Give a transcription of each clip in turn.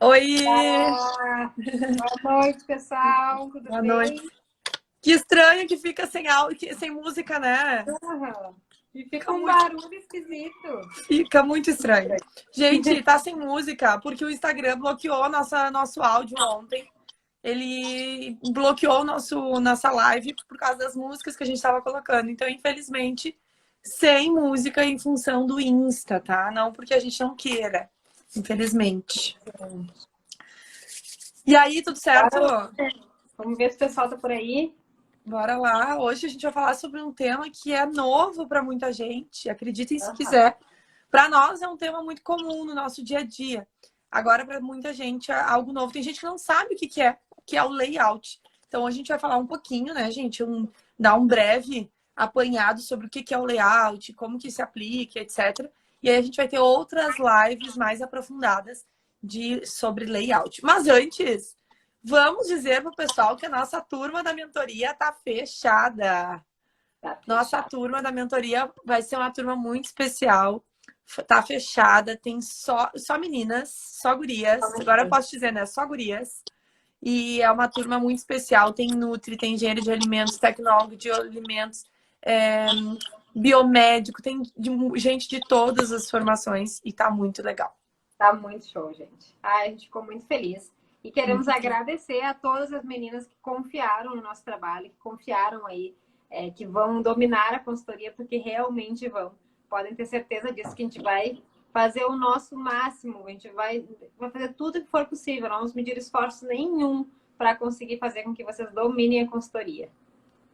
Oi! Olá! Boa noite, pessoal. Tudo Boa noite. bem? Que estranho que fica sem áudio, sem música, né? Aham. E fica Fica um muito, barulho esquisito. fica muito estranho. Gente, tá sem música porque o Instagram bloqueou nosso áudio ontem. Ele bloqueou nossa live por causa das músicas que a gente estava colocando. Então, infelizmente, sem música em função do Insta, tá? Não porque a gente não queira, infelizmente. E aí, tudo certo? Vamos ver se o pessoal tá por aí. Bora lá. Hoje a gente vai falar sobre um tema que é novo para muita gente. Acreditem se Aham. quiser. Para nós é um tema muito comum no nosso dia a dia. Agora, para muita gente, é algo novo. Tem gente que não sabe o que é o layout. Então, a gente vai falar um pouquinho, né, gente? Dar um breve apanhado sobre o que é o layout, como que se aplica, etc. E aí a gente vai ter outras lives mais aprofundadas sobre layout. Mas antes, vamos dizer para o pessoal que a nossa turma da mentoria está fechada. Tá Nossa fechado. turma da mentoria vai ser uma turma muito especial. Tá fechada, tem só meninas, só gurias. Agora eu posso dizer, né? Só gurias. E é uma turma muito especial. Tem Nutri, tem engenheiro de alimentos, tecnólogo de alimentos, é, biomédico, tem gente de todas as formações e tá muito legal. Tá muito show, gente. Ai, a gente ficou muito feliz. E queremos Muito feliz. agradecer a todas as meninas que confiaram no nosso trabalho, que confiaram aí, que vão dominar a consultoria, porque realmente vão. Podem ter certeza disso, que a gente vai fazer o nosso máximo, a gente vai fazer tudo que for possível, não vamos medir esforço nenhum para conseguir fazer com que vocês dominem a consultoria.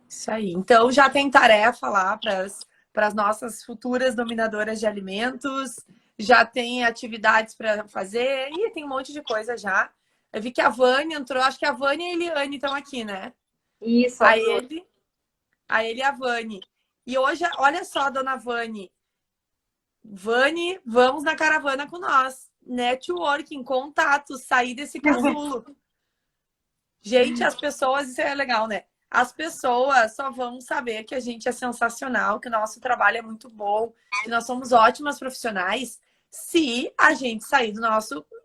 Isso aí. Então já tem tarefa lá para as nossas futuras dominadoras de alimentos, já tem atividades para fazer e tem um monte de coisa já. Eu vi que a Vânia entrou, acho que a Vânia e a Eliane estão aqui, né? Isso, A as ele, a ele e a Vani. E hoje, olha só, dona Vani. Vani, vamos na caravana com nós. Networking, contatos, sair desse casulo. Gente, as pessoas, isso é legal, né? As pessoas só vão saber que a gente é sensacional, que o nosso trabalho é muito bom, que nós somos ótimas profissionais, se a gente sair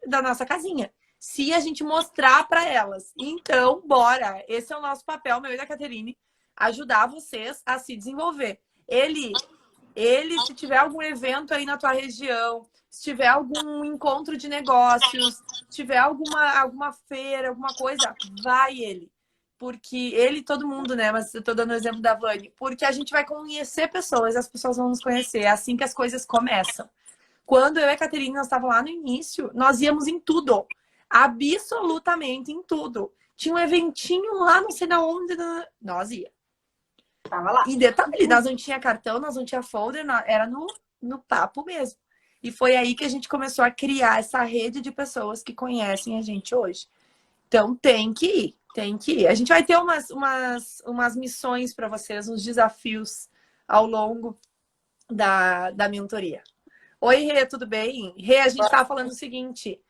da nossa casinha. Se a gente mostrar para elas. Então, bora. Esse é o nosso papel, meu e da Caterine, ajudar vocês a se desenvolver. Se tiver algum evento aí na tua região, se tiver algum encontro de negócios, se tiver alguma feira, alguma coisa, vai ele. Porque ele, todo mundo, né? Mas eu tô dando o exemplo da Vani. Porque a gente vai conhecer pessoas, as pessoas vão nos conhecer. É assim que as coisas começam. Quando eu e a Caterina, nós estávamos lá no início, nós íamos em tudo. Absolutamente em tudo. Tinha um eventinho lá, não sei na onde, nós ia. tava lá. E detalhe, nós não tinha cartão, nós não tinha folder, era no papo mesmo. E foi aí que a gente começou a criar essa rede de pessoas que conhecem a gente hoje. Então tem que ir, tem que ir. A gente vai ter umas missões para vocês, uns desafios ao longo da mentoria. Oi, Rê, tudo bem? Rê, a gente estava falando o seguinte,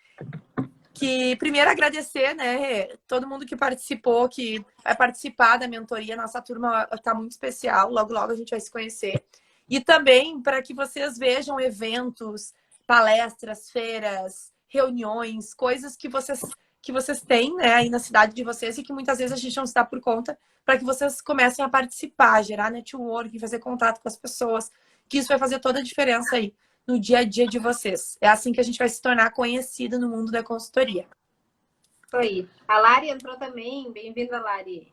que primeiro agradecer, né, todo mundo que participou, que vai participar da mentoria. Nossa turma está muito especial, logo logo a gente vai se conhecer. E também para que vocês vejam eventos, palestras, feiras, reuniões, coisas que vocês têm, né, aí na cidade de vocês e que muitas vezes a gente não se dá por conta, para que vocês comecem a participar, gerar network, fazer contato com as pessoas, que isso vai fazer toda a diferença aí no dia a dia de vocês. É assim que a gente vai se tornar conhecida no mundo da consultoria. Isso aí. A Lari entrou também. Bem-vinda, Lari.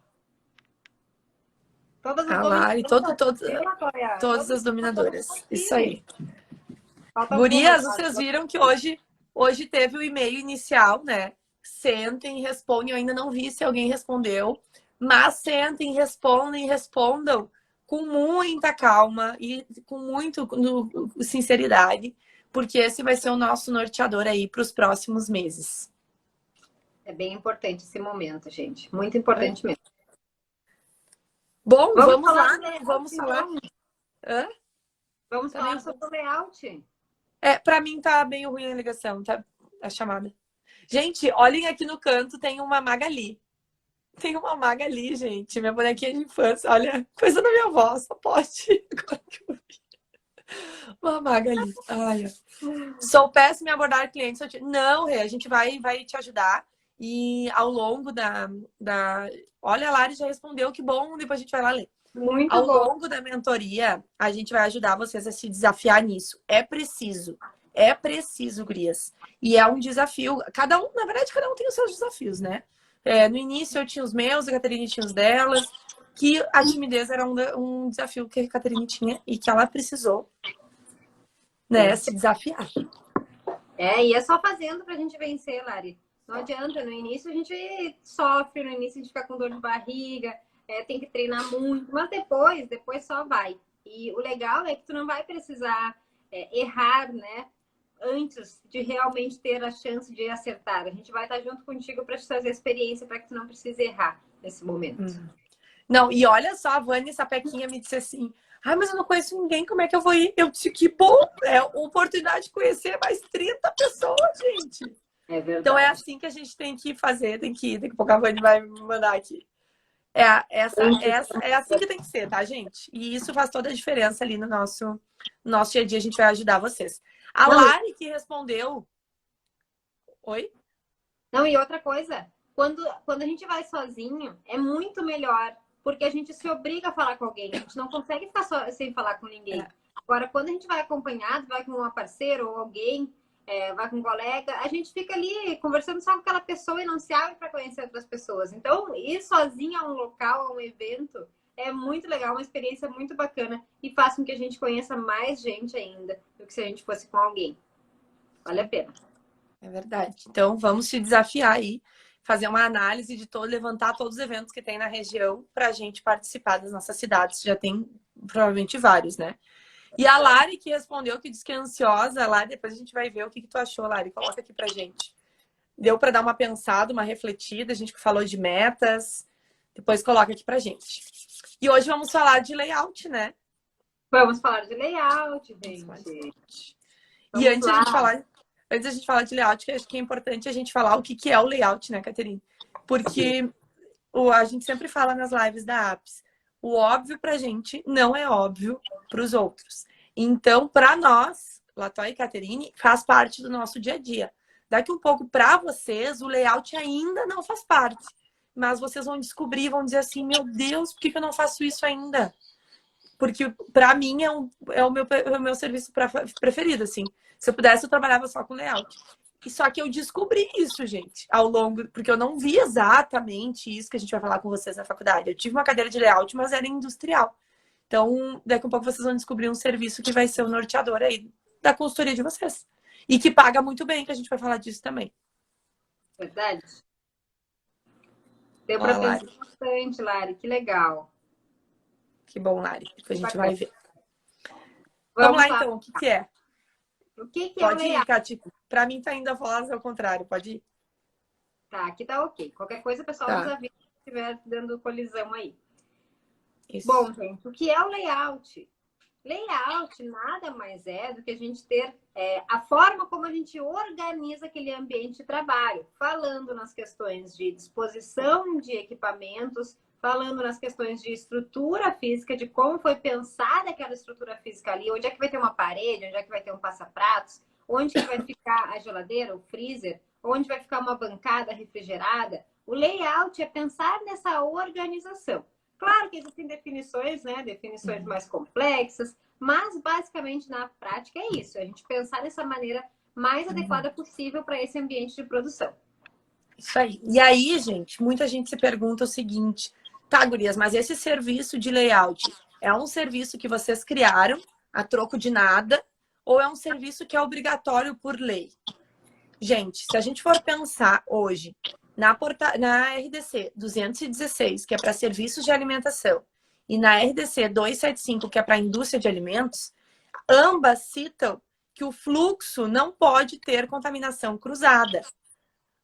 Todas as A Lari, dominadoras, viu, Natália? todas Todas as as dominadoras estão dominadoras. Isso aqui. aí. Falta algumas, Gurias, Lari. vocês viram que hoje teve o e-mail inicial, né? Sentem, respondem. Eu ainda não vi se alguém respondeu, mas sentem, respondam com muita calma e com muito sinceridade, porque esse vai ser o nosso norteador aí para os próximos meses. É bem importante esse momento, gente. Muito importante mesmo. Bom, Vamos vamos falar lá, do né? layout, Vamos falar. então. Hã? Vamos Tá falar meio... sobre o layout. Para mim tá bem ruim a ligação, tá? A chamada. Gente, olhem aqui no canto, tem uma Magali. Tem uma Magali, gente. Minha bonequinha de infância. Olha, coisa da minha avó, só pode. Uma Magali. Ai, sou péssima em abordar clientes. Não, Rê, a gente vai te ajudar. E ao longo da... Olha, a Lari já respondeu, que bom, depois a gente vai lá ler. Muito Ao bom. longo da mentoria, a gente vai ajudar vocês a se desafiar nisso. É preciso, gurias. E é um desafio. Cada um, na verdade, cada um tem os seus desafios, né? No início eu tinha os meus, a Caterine tinha os delas, que a timidez era um desafio que a Caterine tinha e que ela precisou, né, se desafiar. E é só fazendo pra gente vencer, Lari. Não adianta, no início a gente sofre, no início a gente fica com dor de barriga, tem que treinar muito, mas depois só vai. E o legal é que tu não vai precisar errar, né? Antes de realmente ter a chance de acertar. A gente vai estar junto contigo para te trazer experiência para que tu não precise errar nesse momento. Não, e olha só, a Vânia Sapequinha me disse assim: ai, mas eu não conheço ninguém, como é que eu vou ir? Eu disse, que bom, é oportunidade de conhecer mais 30 pessoas, gente. É verdade. Então é assim que a gente tem que fazer, daqui a pouco a Vânia vai me mandar aqui. É assim que tem que ser, tá, gente? E isso faz toda a diferença ali no nosso dia a dia, a gente vai ajudar vocês. A Lari que respondeu... Oi? Não, e outra coisa, quando a gente vai sozinho, é muito melhor, porque a gente se obriga a falar com alguém, a gente não consegue ficar sem falar com ninguém. Agora, quando a gente vai acompanhado, vai com uma parceira ou alguém, vai com um colega, a gente fica ali conversando só com aquela pessoa e não se abre para conhecer outras pessoas. Então, ir sozinho a um local, a um evento, é muito legal, uma experiência muito bacana e faz com que a gente conheça mais gente ainda do que se a gente fosse com alguém. Vale a pena. É verdade. Então, vamos te desafiar aí, fazer uma análise de levantar todos os eventos que tem na região para a gente participar das nossas cidades. Já tem provavelmente vários, né? E a Lari que respondeu, que disse que é ansiosa. Lari, depois a gente vai ver o que tu achou, Lari. Coloca aqui pra gente. Deu para dar uma pensada, uma refletida. A gente falou de metas. Depois coloca aqui pra gente. E hoje vamos falar de layout, né? Vamos falar de layout, gente. E antes da gente falar de layout, acho que é importante a gente falar o que é o layout, né, Caterine? Porque a gente sempre fala nas lives da Apps, o óbvio pra gente não é óbvio pros outros. Então, para nós, Latóia e Caterine, faz parte do nosso dia a dia. Daqui um pouco, para vocês, o layout ainda não faz parte. Mas vocês vão descobrir, vão dizer assim, meu Deus, por que eu não faço isso ainda? Porque, para mim, é o meu serviço preferido, assim. Se eu pudesse, eu trabalhava só com layout. E só que eu descobri isso, gente, ao longo... Porque eu não vi exatamente isso que a gente vai falar com vocês na faculdade. Eu tive uma cadeira de layout, mas era industrial. Então, daqui a pouco vocês vão descobrir um serviço que vai ser o norteador aí da consultoria de vocês. E que paga muito bem, que a gente vai falar disso também. Verdade. Deu para pensar bastante, Lari. Que legal. Que bom, Lari. Depois a gente vai ver. Vamos lá, então. O que é? O que pode é o ir, Cati. Pra mim tá indo a voz ao contrário. Pode ir? Tá, aqui tá ok. Qualquer coisa, o pessoal nos avisa se estiver dando colisão aí. Isso. Bom, gente, o que é o layout? Layout nada mais é do que a gente ter a forma como a gente organiza aquele ambiente de trabalho, falando nas questões de disposição de equipamentos, falando nas questões de estrutura física, de como foi pensada aquela estrutura física ali, onde é que vai ter uma parede, onde é que vai ter um passa-pratos, onde que vai ficar a geladeira, o freezer, onde vai ficar uma bancada refrigerada. O layout é pensar nessa organização. Claro que existem definições, né? Definições mais complexas, mas basicamente na prática é isso. A gente pensar dessa maneira mais adequada possível para esse ambiente de produção. Isso aí. E aí, gente, muita gente se pergunta o seguinte: tá, gurias, mas esse serviço de layout é um serviço que vocês criaram a troco de nada ou é um serviço que é obrigatório por lei? Gente, se a gente for pensar hoje na RDC 216, que é para serviços de alimentação, e na RDC 275, que é para a indústria de alimentos, ambas citam que o fluxo não pode ter contaminação cruzada.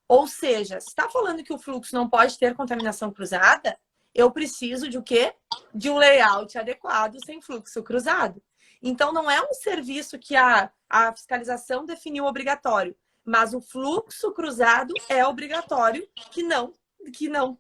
Ou seja, se está falando que o fluxo não pode ter contaminação cruzada, eu preciso de o quê? De um layout adequado sem fluxo cruzado. Então, não é um serviço que a fiscalização definiu obrigatório, mas o fluxo cruzado é obrigatório que não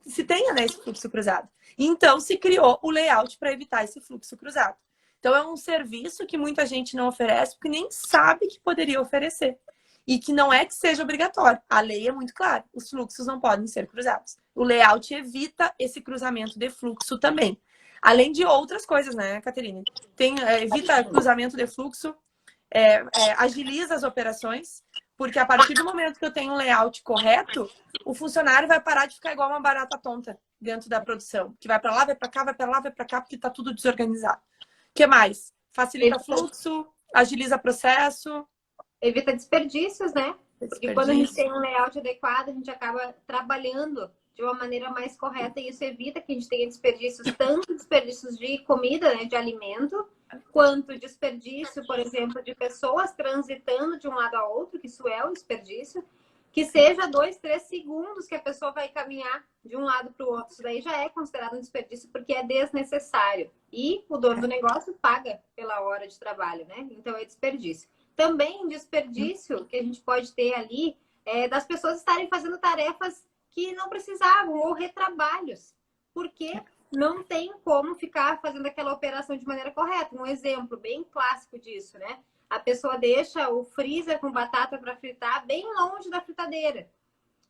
se tenha, né, esse fluxo cruzado. Então, se criou o layout para evitar esse fluxo cruzado. Então, é um serviço que muita gente não oferece porque nem sabe que poderia oferecer. E que não é que seja obrigatório. A lei é muito clara. Os fluxos não podem ser cruzados. O layout evita esse cruzamento de fluxo também. Além de outras coisas, né, Caterine? Evita cruzamento de fluxo, agiliza as operações, porque a partir do momento que eu tenho um layout correto, o funcionário vai parar de ficar igual uma barata tonta dentro da produção. Que vai para lá, vai para cá, vai para lá, vai para cá, porque está tudo desorganizado. O que mais? Facilita fluxo, agiliza processo. Evita desperdícios, né? Porque quando a gente tem um layout adequado, a gente acaba trabalhando de uma maneira mais correta e isso evita que a gente tenha desperdícios, tanto desperdícios de comida, né, de alimento, quanto desperdício, por exemplo, de pessoas transitando de um lado a outro, que isso é um desperdício, que seja 2, 3 segundos que a pessoa vai caminhar de um lado para o outro. Isso daí já é considerado um desperdício porque é desnecessário. E o dono do negócio paga pela hora de trabalho, né? Então é desperdício. Também desperdício que a gente pode ter ali das pessoas estarem fazendo tarefas que não precisavam ou retrabalhos, porque não tem como ficar fazendo aquela operação de maneira correta. Um exemplo bem clássico disso, né? A pessoa deixa o freezer com batata para fritar bem longe da fritadeira.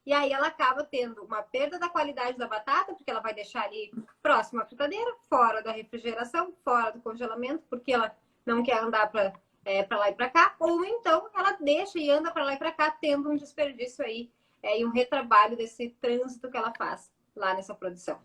E aí ela acaba tendo uma perda da qualidade da batata, porque ela vai deixar ali próximo à fritadeira, fora da refrigeração, fora do congelamento, porque ela não quer andar para lá e para cá, ou então ela deixa e anda para lá e para cá, tendo um desperdício aí e um retrabalho desse trânsito que ela faz lá nessa produção.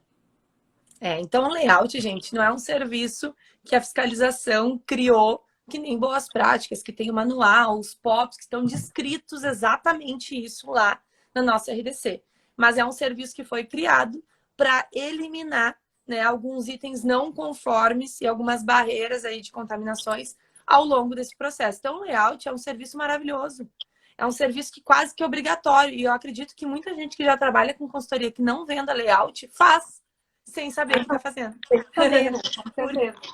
Então o layout, gente, não é um serviço que a fiscalização criou, que nem boas práticas, que tem o manual, os POPs, que estão descritos exatamente isso lá na nossa RDC. Mas é um serviço que foi criado para eliminar, né, alguns itens não conformes e algumas barreiras aí de contaminações ao longo desse processo. Então, o layout é um serviço maravilhoso. É um serviço que quase que é obrigatório. E eu acredito que muita gente que já trabalha com consultoria que não venda layout faz sem saber o que está fazendo.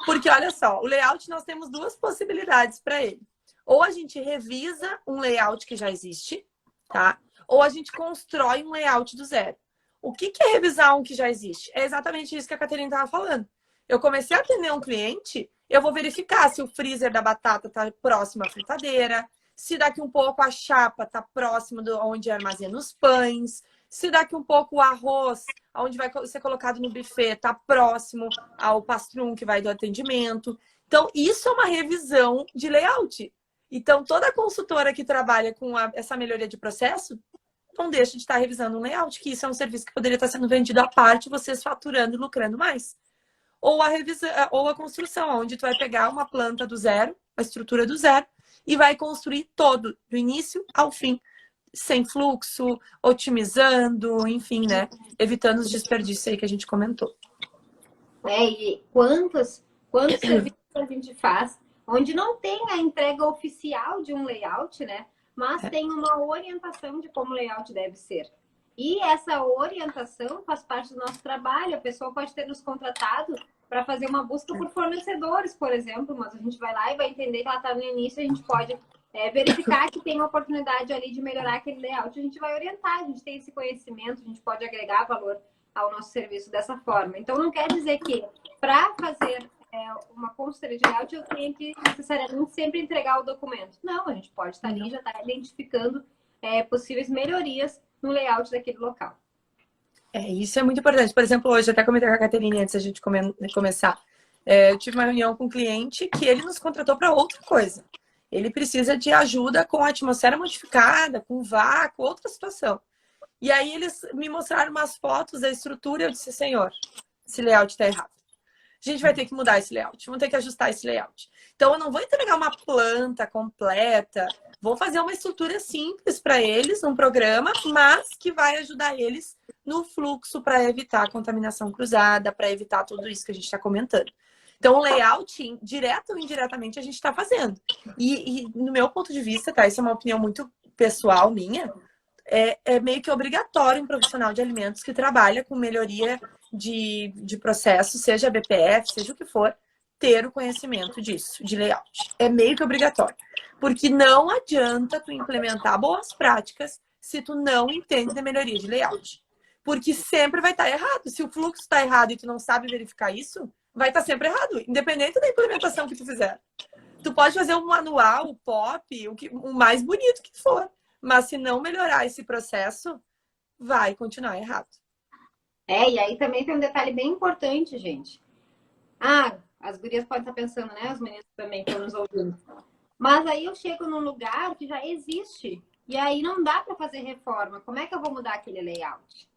Porque, olha só, o layout nós temos duas possibilidades para ele. Ou a gente revisa um layout que já existe, tá? Ou a gente constrói um layout do zero. O que é revisar um que já existe? É exatamente isso que a Caterina estava falando. Eu comecei a atender um cliente, eu vou verificar se o freezer da batata está próximo à fritadeira, se daqui um pouco a chapa está próximo de onde armazena os pães, se daqui um pouco o arroz, onde vai ser colocado no buffet, está próximo ao pastrum que vai do atendimento. Então, isso é uma revisão de layout. Então, toda consultora que trabalha com essa melhoria de processo não deixa de estar revisando um layout, que isso é um serviço que poderia estar sendo vendido à parte, vocês faturando e lucrando mais. Ou a revisão, ou a construção, onde tu vai pegar uma planta do zero, a estrutura do zero, e vai construir todo, do início ao fim, sem fluxo, otimizando, enfim, né? Evitando os desperdícios aí que a gente comentou. E quantos serviços a gente faz, onde não tem a entrega oficial de um layout, né? Mas tem uma orientação de como o layout deve ser. E essa orientação faz parte do nosso trabalho. A pessoa pode ter nos contratado para fazer uma busca por fornecedores, por exemplo, mas a gente vai lá e vai entender que ela está no início, a gente pode verificar que tem uma oportunidade ali de melhorar aquele layout, a gente vai orientar, a gente tem esse conhecimento, a gente pode agregar valor ao nosso serviço dessa forma. Então, não quer dizer que para fazer uma consultoria de layout eu tenha que necessariamente sempre entregar o documento. Não, a gente pode estar ali, já está identificando possíveis melhorias no layout daquele local. Isso é muito importante. Por exemplo, hoje, até comentei com a Caterina antes da gente começar. Eu tive uma reunião com um cliente que ele nos contratou para outra coisa. Ele precisa de ajuda com a atmosfera modificada, com vácuo, outra situação. E aí eles me mostraram umas fotos da estrutura e eu disse, senhor, esse layout está errado. A gente vai ter que mudar esse layout, vamos ter que ajustar esse layout. Então, eu não vou entregar uma planta completa, vou fazer uma estrutura simples para eles, um programa, mas que vai ajudar eles no fluxo para evitar a contaminação cruzada, para evitar tudo isso que a gente está comentando. Então, o layout, direto ou indiretamente, a gente está fazendo. E, no meu ponto de vista, tá? Isso é uma opinião muito pessoal minha, é meio que obrigatório um profissional de alimentos que trabalha com melhoria de processo, seja BPF, seja o que for, ter o conhecimento disso, de layout. É meio que obrigatório. Porque não adianta tu implementar boas práticas se tu não entende de melhoria de layout. Porque sempre vai estar errado. Se o fluxo está errado e tu não sabe verificar isso, vai estar sempre errado, independente da implementação que tu fizer. Tu pode fazer um manual, o POP, o mais bonito que for, mas se não melhorar esse processo, vai continuar errado. E aí também tem um detalhe bem importante, gente. As gurias podem estar pensando, né? Os meninos também estão nos ouvindo. Mas aí eu chego num lugar que já existe. E aí não dá para fazer reforma. Como é que eu vou mudar aquele layout?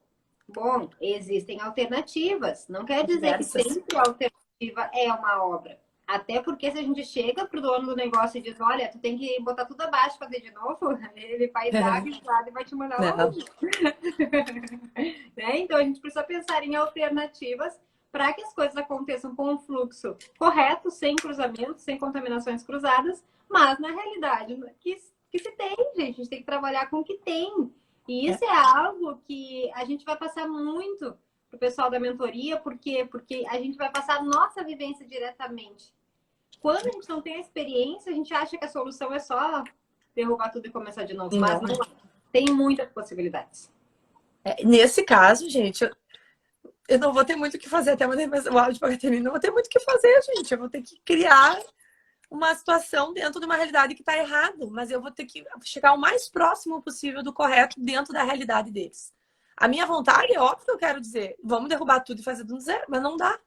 Bom, existem alternativas. Não quer dizer que sempre a alternativa é uma obra. Até porque se a gente chega pro dono do negócio e diz, olha, tu tem que botar tudo abaixo e fazer de novo, ele vai dar risada e vai te mandar longe. Né? Então a gente precisa pensar em alternativas para que as coisas aconteçam com um fluxo correto, sem cruzamentos, sem contaminações cruzadas, mas na realidade que se tem, gente. A gente tem que trabalhar com o que tem. E isso é algo que a gente vai passar muito pro pessoal da mentoria, porque a gente vai passar a nossa vivência diretamente. Quando a gente não tem a experiência, a gente acha que a solução é só derrubar tudo e começar de novo. Mas não, tem muitas possibilidades. Nesse caso, gente, eu não vou ter muito o que fazer. Até mandei o áudio para a Catarina. Não vou ter muito o que fazer, gente. Eu vou ter que criar uma situação dentro de uma realidade que está errado. Mas eu vou ter que chegar o mais próximo possível do correto dentro da realidade deles. A minha vontade, é óbvio que eu quero dizer, vamos derrubar tudo e fazer do zero, mas não dá.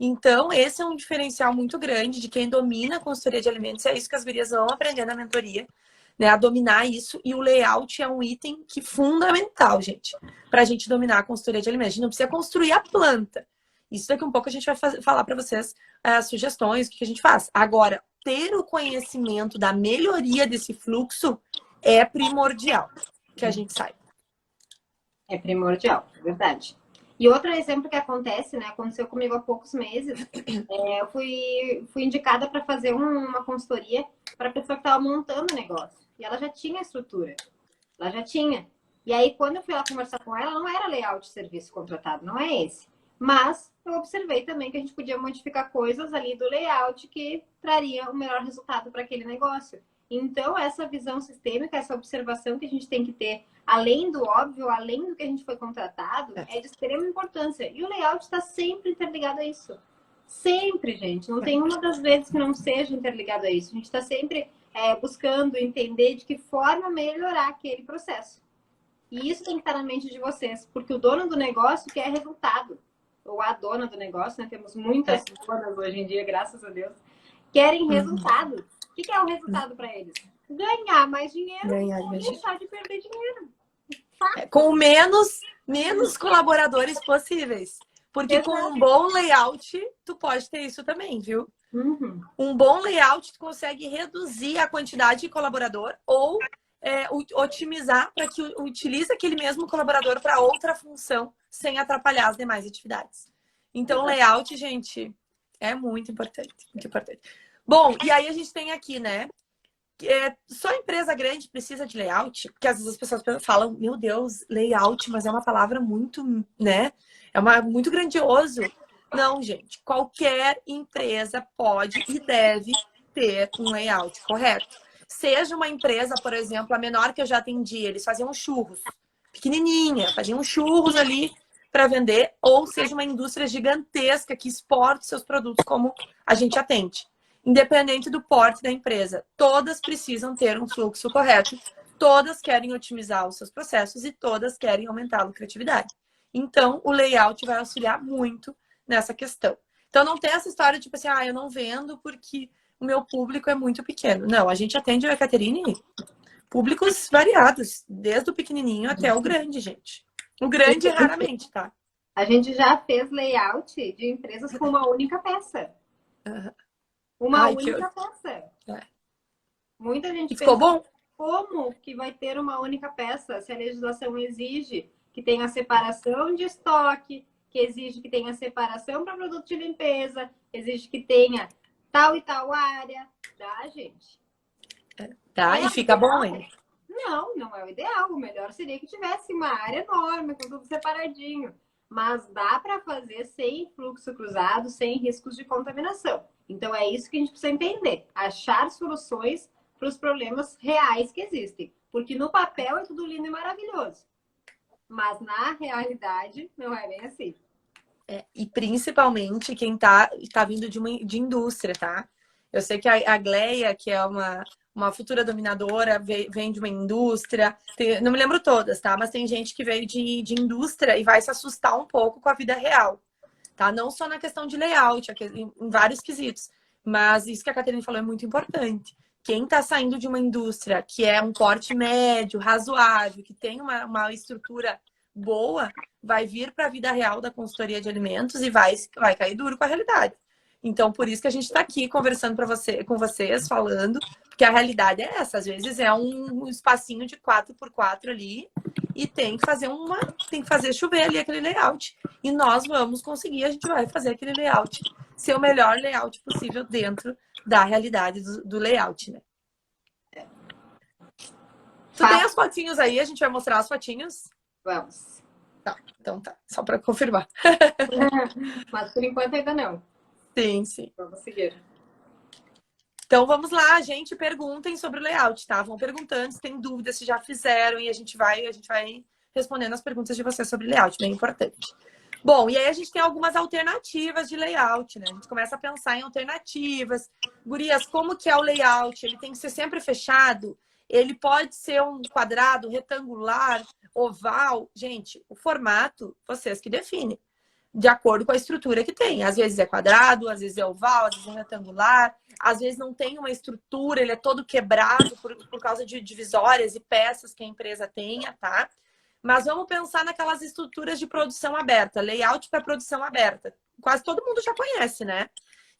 Então, esse é um diferencial muito grande de quem domina a consultoria de alimentos. É isso que as gurias vão aprender na mentoria, né? A dominar isso. E o layout é um item que fundamental, gente, para a gente dominar a consultoria de alimentos. A gente não precisa construir a planta. Isso daqui a um pouco a gente vai falar para vocês as sugestões, o que a gente faz. Agora, ter o conhecimento da melhoria desse fluxo é primordial que a gente saiba. É primordial, é verdade. E outro exemplo que acontece, né? Aconteceu comigo há poucos meses. Eu fui indicada para fazer uma consultoria para a pessoa que estava montando o negócio. E ela já tinha estrutura. Ela já tinha. E aí, quando eu fui lá conversar com ela, não era layout de serviço contratado, não é esse. Mas eu observei também que a gente podia modificar coisas ali do layout que traria o melhor resultado para aquele negócio. Então, essa visão sistêmica, essa observação que a gente tem que ter, além do óbvio, além do que a gente foi contratado, é de extrema importância. E o layout está sempre interligado a isso. Sempre, gente. Não tem uma das vezes que não seja interligado a isso. A gente está sempre buscando entender de que forma melhorar aquele processo. E isso tem que estar na mente de vocês, porque o dono do negócio quer resultado. Ou a dona do negócio, né? Temos muitas donas hoje em dia, graças a Deus, querem resultado. O que é o resultado para eles? Ganhar mais dinheiro e deixar de perder dinheiro. Com menos colaboradores possíveis. Porque com um bom layout, tu pode ter isso também, viu? Um bom layout, tu consegue reduzir a quantidade de colaborador ou otimizar para que utilize aquele mesmo colaborador para outra função sem atrapalhar as demais atividades. Então, layout, gente, é muito importante. Muito importante. Bom, e aí a gente tem aqui, né? Só empresa grande precisa de layout, porque às vezes as pessoas falam, meu Deus, layout, mas é uma palavra muito, né? Muito grandioso. Não, gente, qualquer empresa pode e deve ter um layout correto. Seja uma empresa, por exemplo, a menor que eu já atendi, eles faziam churros, pequenininha, faziam churros ali para vender, ou seja uma indústria gigantesca que exporta seus produtos como a gente atende. Independente do porte da empresa, todas precisam ter um fluxo correto, todas querem otimizar os seus processos e todas querem aumentar a lucratividade. Então, o layout vai auxiliar muito nessa questão. Então, não tem essa história tipo assim, eu não vendo porque o meu público é muito pequeno. Não, a gente atende, a Caterine, públicos variados, desde o pequenininho até o grande, gente. O grande, raramente, tá? A gente já fez layout de empresas com uma única peça. Uma única peça. Muita gente ficou bom? Como que vai ter uma única peça se a legislação exige que tenha separação de estoque, que exige que tenha separação para produto de limpeza, exige que tenha tal e tal área. Dá, gente? Tá, e fica bom, hein? Não, não é o ideal. O melhor seria que tivesse uma área enorme, com tudo separadinho. Mas dá para fazer sem fluxo cruzado, sem riscos de contaminação. Então, é isso que a gente precisa entender. Achar soluções para os problemas reais que existem. Porque no papel é tudo lindo e maravilhoso. Mas na realidade, não é bem assim. E principalmente quem tá vindo de indústria, tá? Eu sei que a Gleia, que é uma futura dominadora, vem de uma indústria. Não me lembro todas, tá? Mas tem gente que veio de indústria e vai se assustar um pouco com a vida real, tá? Não só na questão de layout, em vários quesitos. Mas isso que a Caterine falou é muito importante. Quem está saindo de uma indústria que é um porte médio, razoável, que tem uma estrutura boa, vai vir para a vida real da consultoria de alimentos e vai cair duro com a realidade. Então, por isso que a gente está aqui conversando com vocês, falando, porque a realidade é essa. Às vezes é um espacinho de 4x4 ali e tem que fazer chover ali aquele layout. E nós vamos conseguir, a gente vai fazer aquele layout ser o melhor layout possível dentro da realidade do layout, né? Tu tem as fotinhos aí? A gente vai mostrar as fotinhos? Vamos. Tá, então tá. Só para confirmar. Mas por enquanto ainda não. Sim, sim. Vamos seguir. Então vamos lá, gente. Perguntem sobre o layout, tá? Vão perguntando se tem dúvidas, se já fizeram e a gente vai respondendo as perguntas de vocês sobre layout, bem importante. Bom, e aí a gente tem algumas alternativas de layout, né? A gente começa a pensar em alternativas. Gurias, como que é o layout? Ele tem que ser sempre fechado? Ele pode ser um quadrado, retangular, oval? Gente, o formato, vocês que definem. De acordo com a estrutura que tem. Às vezes é quadrado, às vezes é oval, às vezes é retangular. Às vezes não tem uma estrutura, ele é todo quebrado por causa de divisórias e peças que a empresa tenha, tá? Mas vamos pensar naquelas estruturas de produção aberta, layout para produção aberta. Quase todo mundo já conhece, né?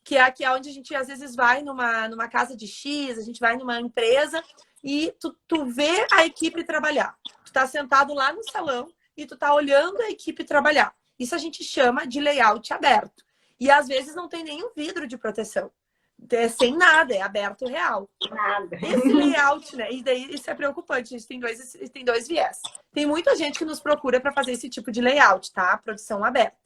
Que é aqui onde a gente às vezes vai numa casa de X, a gente vai numa empresa e tu vê a equipe trabalhar. Tu tá sentado lá no salão e tu tá olhando a equipe trabalhar. Isso a gente chama de layout aberto. E às vezes não tem nenhum vidro de proteção. É sem nada, é aberto real. Nada. Esse layout, né? E daí isso é preocupante, a gente tem dois viés. Tem muita gente que nos procura para fazer esse tipo de layout, tá? Produção aberta.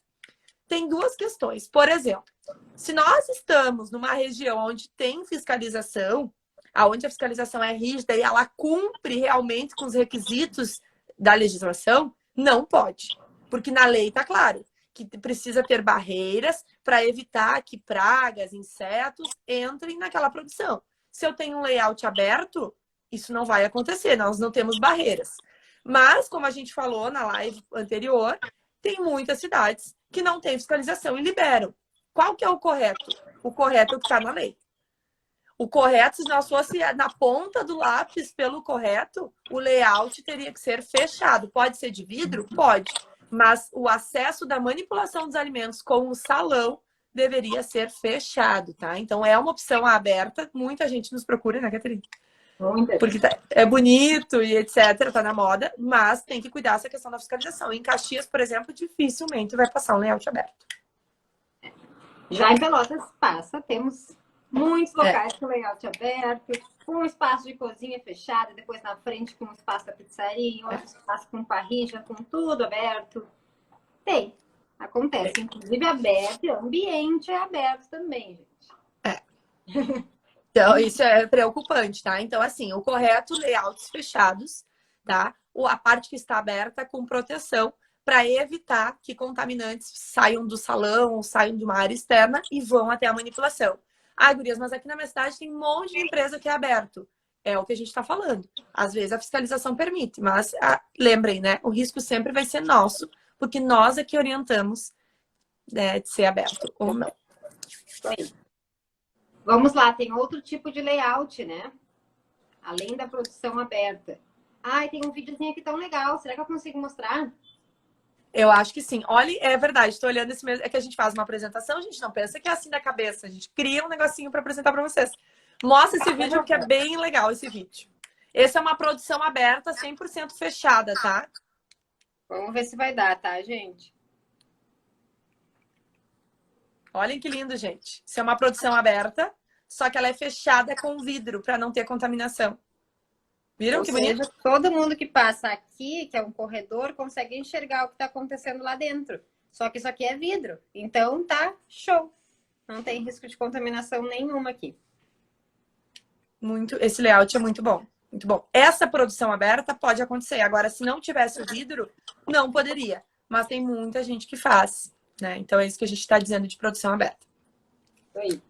Tem duas questões. Por exemplo, se nós estamos numa região onde tem fiscalização, onde a fiscalização é rígida e ela cumpre realmente com os requisitos da legislação, não pode. Porque na lei está claro que precisa ter barreiras para evitar que pragas, insetos entrem naquela produção. Se eu tenho um layout aberto, isso não vai acontecer, nós não temos barreiras. Mas, como a gente falou na live anterior, tem muitas cidades que não têm fiscalização e liberam. Qual que é o correto? O correto é o que está na lei. O correto, se nós fosse na ponta do lápis pelo correto, o layout teria que ser fechado. Pode ser de vidro? Pode. Mas o acesso da manipulação dos alimentos com o salão deveria ser fechado, tá? Então, é uma opção aberta. Muita gente nos procura, né, Caterine? Porque é bonito e etc, tá na moda, mas tem que cuidar dessa questão da fiscalização. Em Caxias, por exemplo, dificilmente vai passar um layout aberto. Já em Pelotas passa, temos muitos locais com layout aberto, com um espaço de cozinha fechado, depois na frente com um espaço da pizzaria, outro espaço com parrilla, com tudo aberto. Tem, acontece. Inclusive aberto, o ambiente é aberto também, gente. Então, isso é preocupante, tá? Então, assim, o correto, layouts fechados, tá? A parte que está aberta com proteção para evitar que contaminantes saiam do salão, saiam de uma área externa e vão até a manipulação. Ah, gurias, mas aqui na minha cidade tem um monte de empresa que é aberto. É o que a gente está falando. Às vezes a fiscalização permite, mas lembrem, né? O risco sempre vai ser nosso, porque nós é que orientamos, né, de ser aberto ou não. Vamos lá, tem outro tipo de layout, né? Além da produção aberta. Ai, tem um videozinho aqui tão legal. Será que eu consigo mostrar? Eu acho que sim. Olha, é verdade, estou olhando esse mesmo. É que a gente faz uma apresentação, a gente não pensa que é assim da cabeça. A gente cria um negocinho para apresentar para vocês. Mostra esse vídeo porque é bem legal esse vídeo. Essa é uma produção aberta, 100% fechada, tá? Vamos ver se vai dar, tá, gente? Olhem que lindo, gente. Isso é uma produção aberta, só que ela é fechada com vidro para não ter contaminação. Viram que bonito? Todo mundo que passa aqui, que é um corredor, consegue enxergar o que está acontecendo lá dentro. Só que isso aqui é vidro. Então tá show. Não tem risco de contaminação nenhuma aqui. Esse layout é muito bom. Muito bom. Essa produção aberta pode acontecer. Agora, se não tivesse o vidro, não poderia. Mas tem muita gente que faz. né? Então é isso que a gente está dizendo de produção aberta. Aí.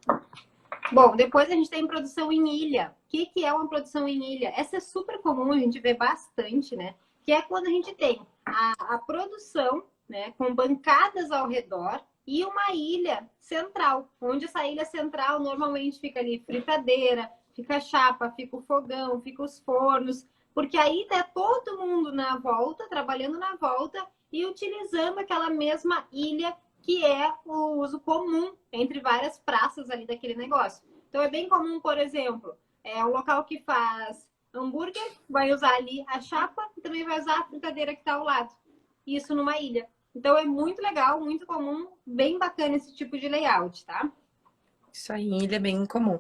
Bom, depois a gente tem produção em ilha. O que é uma produção em ilha? Essa é super comum, a gente vê bastante, né? Que é quando a gente tem a produção, né, com bancadas ao redor e uma ilha central, onde essa ilha central normalmente fica ali fritadeira, fica a chapa, fica o fogão, fica os fornos, porque aí tá todo mundo na volta, trabalhando na volta e utilizando aquela mesma ilha que é o uso comum entre várias praças ali daquele negócio. Então, é bem comum, por exemplo, um local que faz hambúrguer, vai usar ali a chapa e também vai usar a fritadeira que está ao lado. Isso numa ilha. Então, é muito legal, muito comum, bem bacana esse tipo de layout, tá? Isso aí, em ilha é bem comum.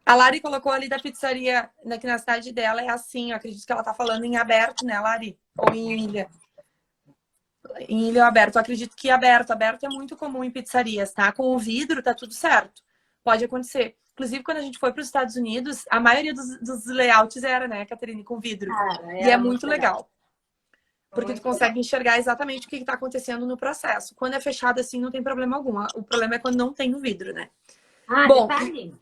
A Lari colocou ali da pizzaria aqui na cidade dela, é assim, eu acredito que ela tá falando em aberto, né, Lari? Ou em ilha. Em ilha aberto, eu acredito que aberto é muito comum em pizzarias, tá? Com o vidro tá tudo certo. Pode acontecer. Inclusive, quando a gente foi para os Estados Unidos, a maioria dos layouts era, né, Caterine, com vidro. E é muito legal. Porque tu consegue enxergar exatamente o que está acontecendo no processo. Quando é fechado assim, não tem problema algum. O problema é quando não tem o vidro, né? Bom, detalhe.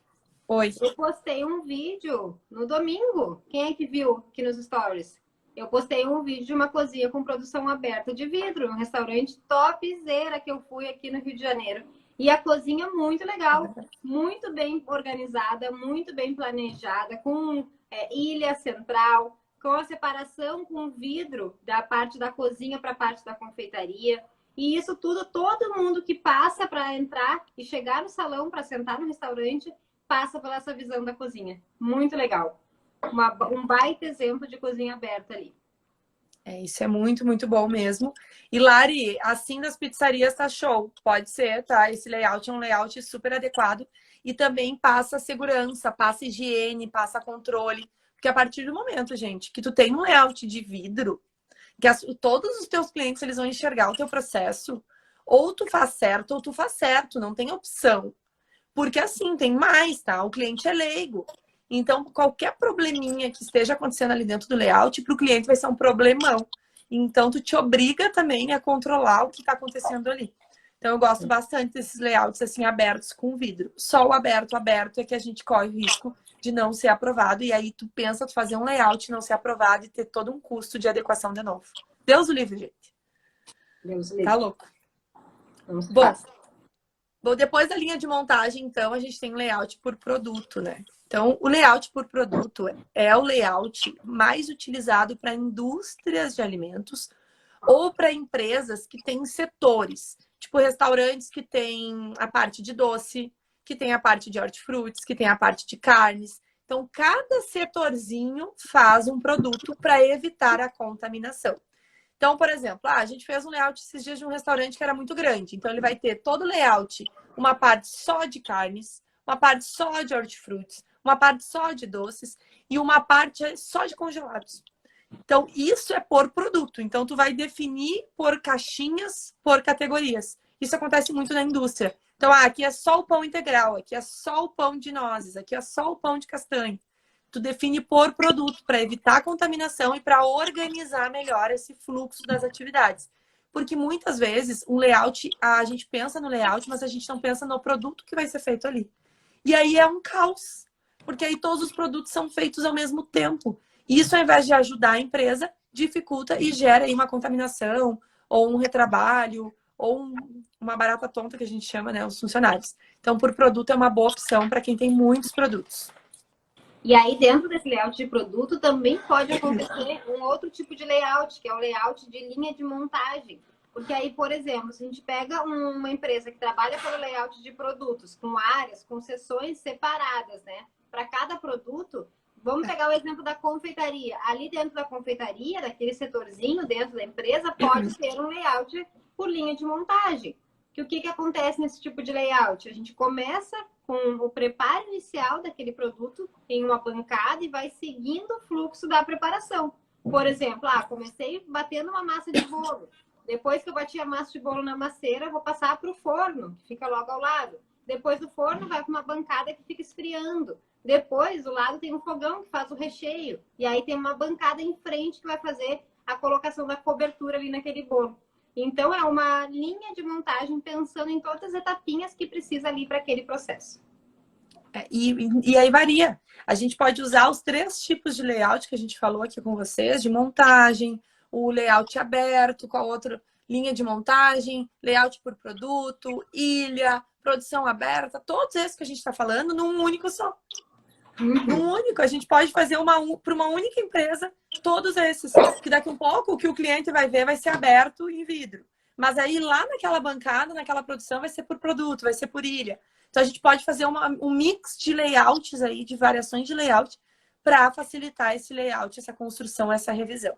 Oi. Eu postei um vídeo no domingo. Quem é que viu aqui nos stories? Eu postei um vídeo de uma cozinha com produção aberta de vidro, um restaurante topzera que eu fui aqui no Rio de Janeiro. E a cozinha muito legal, muito bem organizada, muito bem planejada, com ilha central, com a separação com vidro da parte da cozinha para a parte da confeitaria. E isso tudo, todo mundo que passa para entrar e chegar no salão para sentar no restaurante, passa pela essa visão da cozinha. Muito legal. Um baita exemplo de cozinha aberta ali. Isso é muito, muito bom mesmo. E Lari, assim das pizzarias tá show. Pode ser, tá? Esse layout é um layout super adequado. E também passa segurança, passa higiene, passa controle. Porque a partir do momento, gente, que tu tem um layout de vidro, que todos os teus clientes eles vão enxergar o teu processo, ou tu faz certo, ou tu faz certo. Não tem opção. Porque assim, tem mais, tá? O cliente é leigo. Então, qualquer probleminha que esteja acontecendo ali dentro do layout, para o cliente vai ser um problemão. Então, tu te obriga também a controlar o que está acontecendo ali. Então, eu gosto bastante desses layouts assim, abertos com vidro. Só o aberto é que a gente corre o risco de não ser aprovado. E aí, tu pensa tu fazer um layout, não ser aprovado e ter todo um custo de adequação de novo. Deus o livre, gente. Deus o livre. Tá louco. Bom, depois da linha de montagem, então, a gente tem um layout por produto, né? Então, o layout por produto é o layout mais utilizado para indústrias de alimentos ou para empresas que têm setores, tipo restaurantes que têm a parte de doce, que tem a parte de hortifrutis, que tem a parte de carnes. Então, cada setorzinho faz um produto para evitar a contaminação. Então, por exemplo, a gente fez um layout esses dias de um restaurante que era muito grande. Então, ele vai ter todo o layout, uma parte só de carnes, uma parte só de hortifrutis, uma parte só de doces e uma parte só de congelados. Então, isso é por produto. Então, tu vai definir por caixinhas, por categorias. Isso acontece muito na indústria. Então, aqui é só o pão integral, aqui é só o pão de nozes, aqui é só o pão de castanha. Tu define por produto para evitar a contaminação e para organizar melhor esse fluxo das atividades. Porque muitas vezes um layout, a gente pensa no layout, mas a gente não pensa no produto que vai ser feito ali. E aí é um caos, porque aí todos os produtos são feitos ao mesmo tempo. Isso, ao invés de ajudar a empresa, dificulta e gera aí uma contaminação, ou um retrabalho, ou uma barata tonta que a gente chama, né, os funcionários. Então, por produto é uma boa opção para quem tem muitos produtos. E aí, dentro desse layout de produto, também pode acontecer um outro tipo de layout, que é o layout de linha de montagem. Porque aí, por exemplo, se a gente pega uma empresa que trabalha pelo layout de produtos, com áreas, com seções separadas, né? Para cada produto, vamos pegar o exemplo da confeitaria. Ali dentro da confeitaria, daquele setorzinho dentro da empresa, pode ter um layout por linha de montagem. Que o que acontece nesse tipo de layout? A gente começa com o preparo inicial daquele produto em uma bancada e vai seguindo o fluxo da preparação. Por exemplo, comecei batendo uma massa de bolo. Depois que eu bati a massa de bolo na masseira, eu vou passar para o forno, que fica logo ao lado. Depois do forno, vai para uma bancada que fica esfriando. Depois, do lado tem um fogão que faz o recheio. E aí tem uma bancada em frente que vai fazer a colocação da cobertura ali naquele bolo. Então, é uma linha de montagem pensando em todas as etapinhas que precisa ali para aquele processo. E aí varia. A gente pode usar os 3 tipos de layout que a gente falou aqui com vocês, de montagem, o layout aberto, com a outra linha de montagem, layout por produto, ilha, produção aberta, todos esses que a gente está falando num único só. Num único, a gente pode fazer para uma única empresa todos esses, que daqui a um pouco o que o cliente vai ver vai ser aberto em vidro. Mas aí lá naquela bancada, naquela produção, vai ser por produto, vai ser por ilha. Então a gente pode fazer um mix de layouts aí, de variações de layout, para facilitar esse layout, essa construção, essa revisão.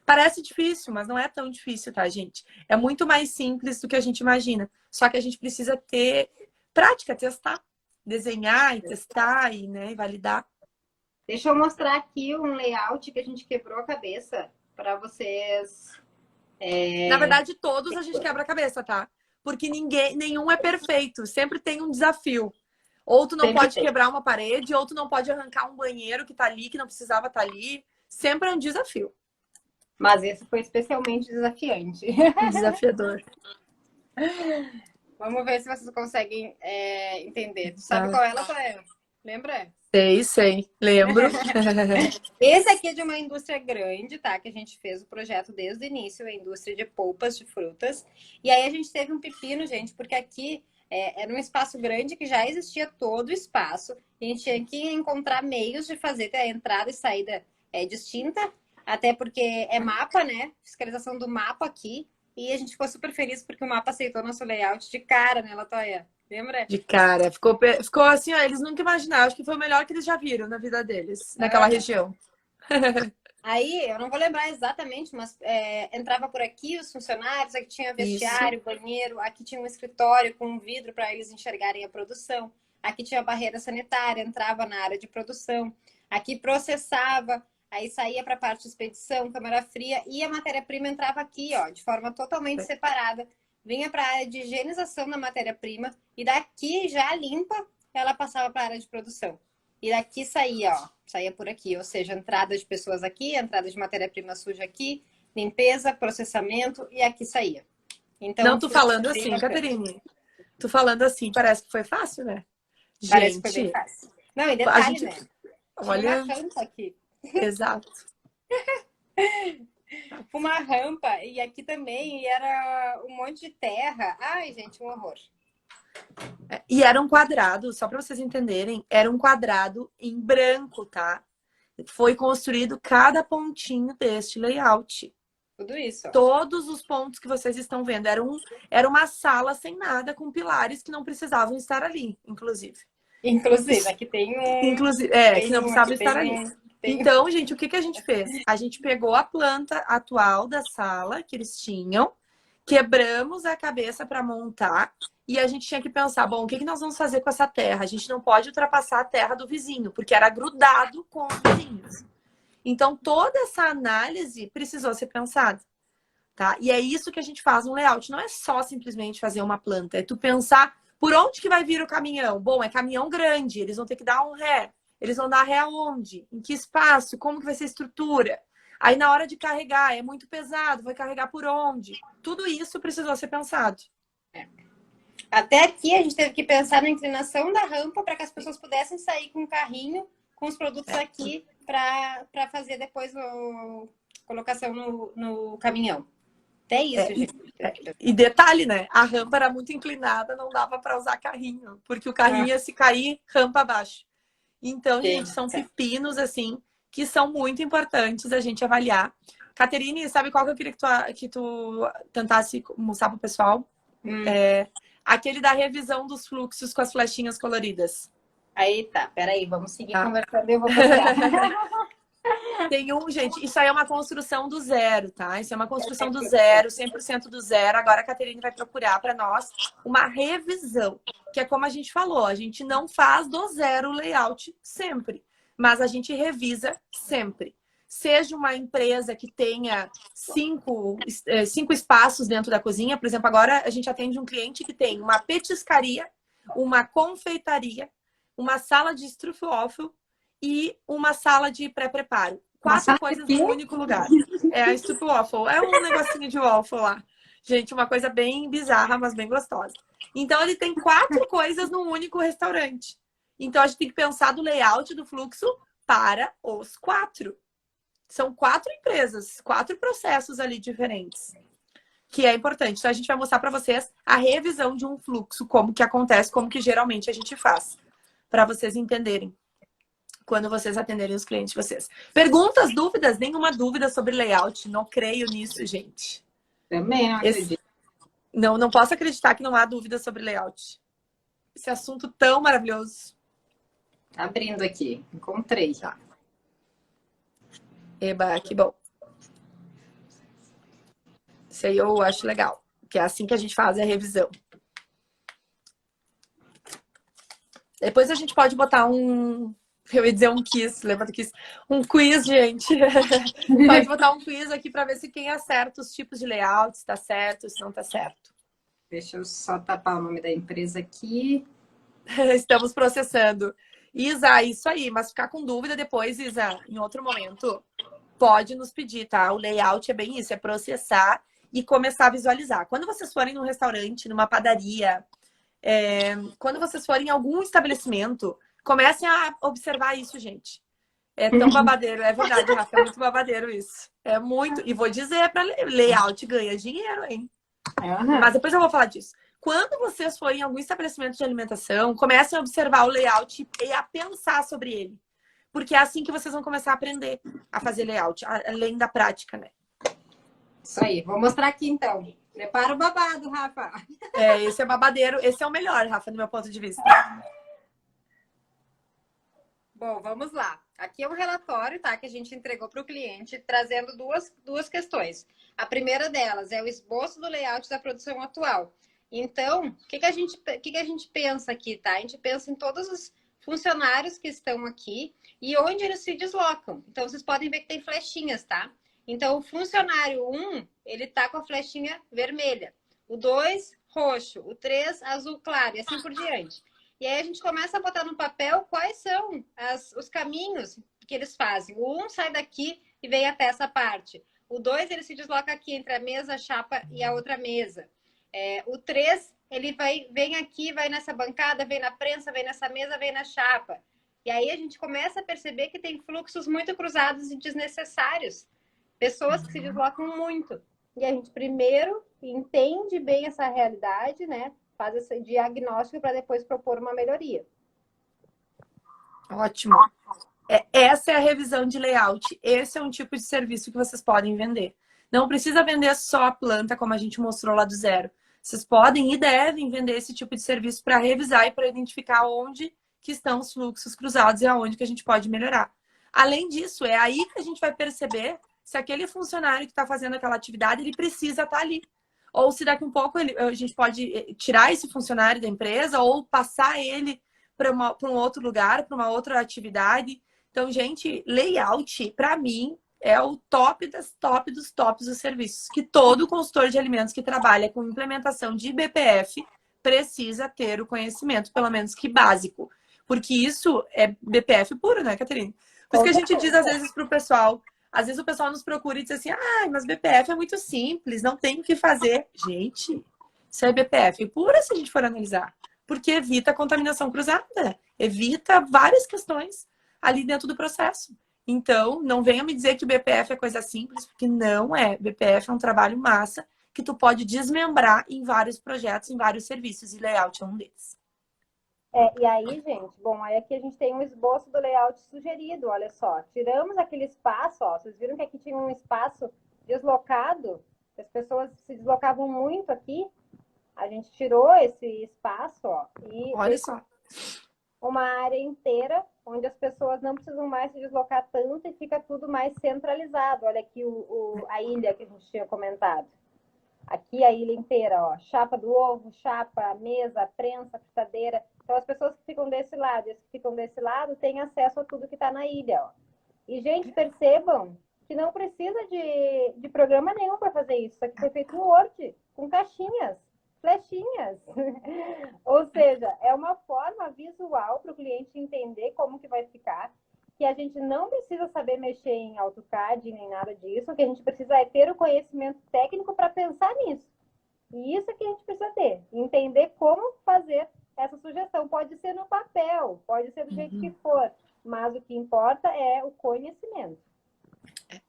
Parece difícil, mas não é tão difícil, tá, gente? É muito mais simples do que a gente imagina. Só que a gente precisa ter prática, testar. Desenhar e testar e, né, e validar. Deixa eu mostrar aqui um layout que a gente quebrou a cabeça para vocês. Na verdade, todos a gente quebra a cabeça, tá? Porque nenhum é perfeito. Sempre tem um desafio. Ou tu não Sempre pode tem. quebrar uma parede, ou tu não pode arrancar um banheiro que tá ali, que não precisava estar ali. Sempre é um desafio. Mas esse foi especialmente desafiante. Desafiador. Vamos ver se vocês conseguem entender. Tu sabe qual é ela, Tael? Lembra? Sei. Lembro. Esse aqui é de uma indústria grande, tá? Que a gente fez o projeto desde o início, a indústria de polpas de frutas. E aí a gente teve um pepino, gente, porque aqui era um espaço grande que já existia todo o espaço. E a gente tinha que encontrar meios de fazer a entrada e saída distinta, até porque é mapa, né? Fiscalização do mapa aqui. E a gente ficou super feliz porque o mapa aceitou nosso layout de cara, né, Latoya? Lembra? De cara. Ficou assim, ó, eles nunca imaginaram. Acho que foi o melhor que eles já viram na vida deles, naquela região. Aí, eu não vou lembrar exatamente, mas entrava por aqui os funcionários, aqui tinha vestiário, banheiro, aqui tinha um escritório com um vidro para eles enxergarem a produção, aqui tinha barreira sanitária, entrava na área de produção, aqui processava, aí saía para a parte de expedição, câmara fria, e a matéria-prima entrava aqui, ó, de forma totalmente separada, vinha para a área de higienização da matéria-prima, e daqui já limpa, ela passava para a área de produção. E daqui saía, ó, saía por aqui, ou seja, entrada de pessoas aqui, entrada de matéria-prima suja aqui, limpeza, processamento, e aqui saía. Então, não, tu falando assim, Caterine, tu falando assim, parece que foi fácil, né? Parece Gente, que foi bem fácil. Não, e detalhe, né? Olha, uma rampa aqui. Exato. Uma rampa, e aqui também era um monte de terra. Ai, gente, um horror. E era um quadrado, só para vocês entenderem, era um quadrado em branco, tá? Foi construído cada pontinho deste layout. Tudo isso. Ó. Todos os pontos que vocês estão vendo. Era uma sala sem nada, com pilares que não precisavam estar ali, inclusive. Inclusive, aqui tem um... Inclusive, que não precisavam estar ali. Então, gente, o que a gente fez? A gente pegou a planta atual da sala que eles tinham, quebramos a cabeça para montar e a gente tinha que pensar, bom, o que nós vamos fazer com essa terra? A gente não pode ultrapassar a terra do vizinho, porque era grudado com os vizinhos. Então, toda essa análise precisou ser pensada, tá? E é isso que a gente faz no layout. Não é só simplesmente fazer uma planta, é tu pensar por onde que vai vir o caminhão. Bom, é caminhão grande, eles vão ter que dar um ré. Eles vão dar ré aonde? Em que espaço? Como que vai ser a estrutura? Aí, na hora de carregar, é muito pesado, vai carregar por onde? Tudo isso precisou ser pensado. Até aqui, a gente teve que pensar na inclinação da rampa para que as pessoas pudessem sair com o carrinho, com os produtos aqui, para fazer depois a colocação no caminhão. Até isso, gente. E detalhe, né? A rampa era muito inclinada, não dava para usar carrinho, porque o carrinho ia se cair rampa abaixo. Então, gente, são pepinos, assim, que são muito importantes a gente avaliar. Caterine, sabe qual que eu queria que tu tentasse mostrar pro pessoal? Aquele da revisão dos fluxos com as flechinhas coloridas. Aí tá, peraí, vamos seguir conversando e eu vou procurar. Tem gente, isso aí é uma construção do zero, tá? Isso é uma construção do zero, 100% do zero. Agora a Caterine vai procurar para nós uma revisão, que é como a gente falou, a gente não faz do zero o layout sempre, mas a gente revisa sempre. Seja uma empresa que tenha cinco espaços dentro da cozinha, por exemplo, agora a gente atende um cliente que tem uma petiscaria, uma confeitaria, uma sala de stroopwafel e uma sala de pré-preparo. 4 coisas em um único lugar. É a stroopwafel. É um negocinho de waffle lá. Gente, uma coisa bem bizarra, mas bem gostosa. Então, ele tem 4 coisas num único restaurante. Então, a gente tem que pensar do layout do fluxo para os 4. São 4 empresas, 4 processos ali diferentes, que é importante. Então, a gente vai mostrar para vocês a revisão de um fluxo, como que acontece, como que geralmente a gente faz, para vocês entenderem quando vocês atenderem os clientes de vocês. Perguntas, dúvidas? Nenhuma dúvida sobre layout. Não creio nisso, gente. Também não acredito. Não posso acreditar que não há dúvida sobre layout. Esse assunto tão maravilhoso. Abrindo aqui, encontrei. Tá. Eba, que bom. Isso aí eu acho legal. Que é assim que a gente faz a revisão. Depois a gente pode botar um... Eu ia dizer um quiz, lembra do quiz? Um quiz, gente. Pode botar um quiz aqui para ver se quem acerta os tipos de layout, se tá certo, se não tá certo. Deixa eu só tapar o nome da empresa aqui. Estamos processando. Isa, isso aí. Mas ficar com dúvida depois, Isa, em outro momento, pode nos pedir, tá? O layout é bem isso, é processar e começar a visualizar. Quando vocês forem num restaurante, numa padaria, quando vocês forem em algum estabelecimento, comecem a observar isso, gente. É tão babadeiro, é verdade, Rafa, é muito babadeiro isso. É muito, e vou dizer, para layout ganha dinheiro, hein? Mas depois eu vou falar disso. Quando vocês forem em algum estabelecimento de alimentação, comecem a observar o layout e a pensar sobre ele. Porque é assim que vocês vão começar a aprender a fazer layout, além da prática, né? Isso aí, vou mostrar aqui então. Prepara o babado, Rafa. Esse é babadeiro, esse é o melhor, Rafa, do meu ponto de vista. Bom, vamos lá. Aqui é um relatório, tá, que a gente entregou para o cliente, trazendo duas questões. A primeira delas é o esboço do layout da produção atual. Então, o que a gente pensa aqui, tá? A gente pensa em todos os funcionários que estão aqui e onde eles se deslocam. Então, vocês podem ver que tem flechinhas, tá? Então, o funcionário 1, ele tá com a flechinha vermelha. O 2, roxo. O 3, azul claro. E assim por diante. E aí a gente começa a botar no papel quais são os caminhos que eles fazem. O 1 sai daqui e vem até essa parte. O 2, ele se desloca aqui entre a mesa, a chapa e a outra mesa. O 3, ele vem aqui, vai nessa bancada, vem na prensa, vem nessa mesa, vem na chapa. E aí a gente começa a perceber que tem fluxos muito cruzados e desnecessários. Pessoas que se deslocam muito. E a gente primeiro entende bem essa realidade, né? Faz esse diagnóstico para depois propor uma melhoria. Ótimo. Essa é a revisão de layout. Esse é um tipo de serviço que vocês podem vender. Não precisa vender só a planta, como a gente mostrou lá do zero. Vocês podem e devem vender esse tipo de serviço para revisar e para identificar onde que estão os fluxos cruzados e aonde que a gente pode melhorar. Além disso, é aí que a gente vai perceber se aquele funcionário que está fazendo aquela atividade, ele precisa estar ali. Ou se daqui a um pouco a gente pode tirar esse funcionário da empresa ou passar ele para um outro lugar, para uma outra atividade. Então, gente, layout, para mim, é o top dos tops dos serviços. Que todo consultor de alimentos que trabalha com implementação de BPF precisa ter o conhecimento, pelo menos que básico. Porque isso é BPF puro, né, Caterine? Por isso que a gente diz, às vezes, para o pessoal... Às vezes o pessoal nos procura e diz assim, mas BPF é muito simples, não tem o que fazer. Gente, isso é BPF pura se a gente for analisar. Porque evita a contaminação cruzada, evita várias questões ali dentro do processo. Então, não venha me dizer que BPF é coisa simples, porque não é. BPF é um trabalho massa que tu pode desmembrar em vários projetos, em vários serviços, e layout é um deles. E aí, gente, bom, aí aqui a gente tem um esboço do layout sugerido, olha só. Tiramos aquele espaço, ó, vocês viram que aqui tinha um espaço deslocado, as pessoas se deslocavam muito aqui. A gente tirou esse espaço, ó, e olha só, uma área inteira onde as pessoas não precisam mais se deslocar tanto e fica tudo mais centralizado. Olha aqui a ilha que a gente tinha comentado. Aqui a ilha inteira, ó, chapa do ovo, chapa, mesa, prensa, fritadeira. Então, as pessoas que ficam desse lado e as que ficam desse lado têm acesso a tudo que está na ilha, ó. E, gente, percebam que não precisa de programa nenhum para fazer isso. Isso aqui foi feito no Word, com caixinhas, flechinhas. Ou seja, é uma forma visual para o cliente entender como que vai ficar, que a gente não precisa saber mexer em AutoCAD nem nada disso, o que a gente precisa é ter o conhecimento técnico para pensar nisso. E isso é que a gente precisa ter. Entender como fazer essa sugestão. Pode ser no papel, pode ser do jeito que for. Mas o que importa é o conhecimento.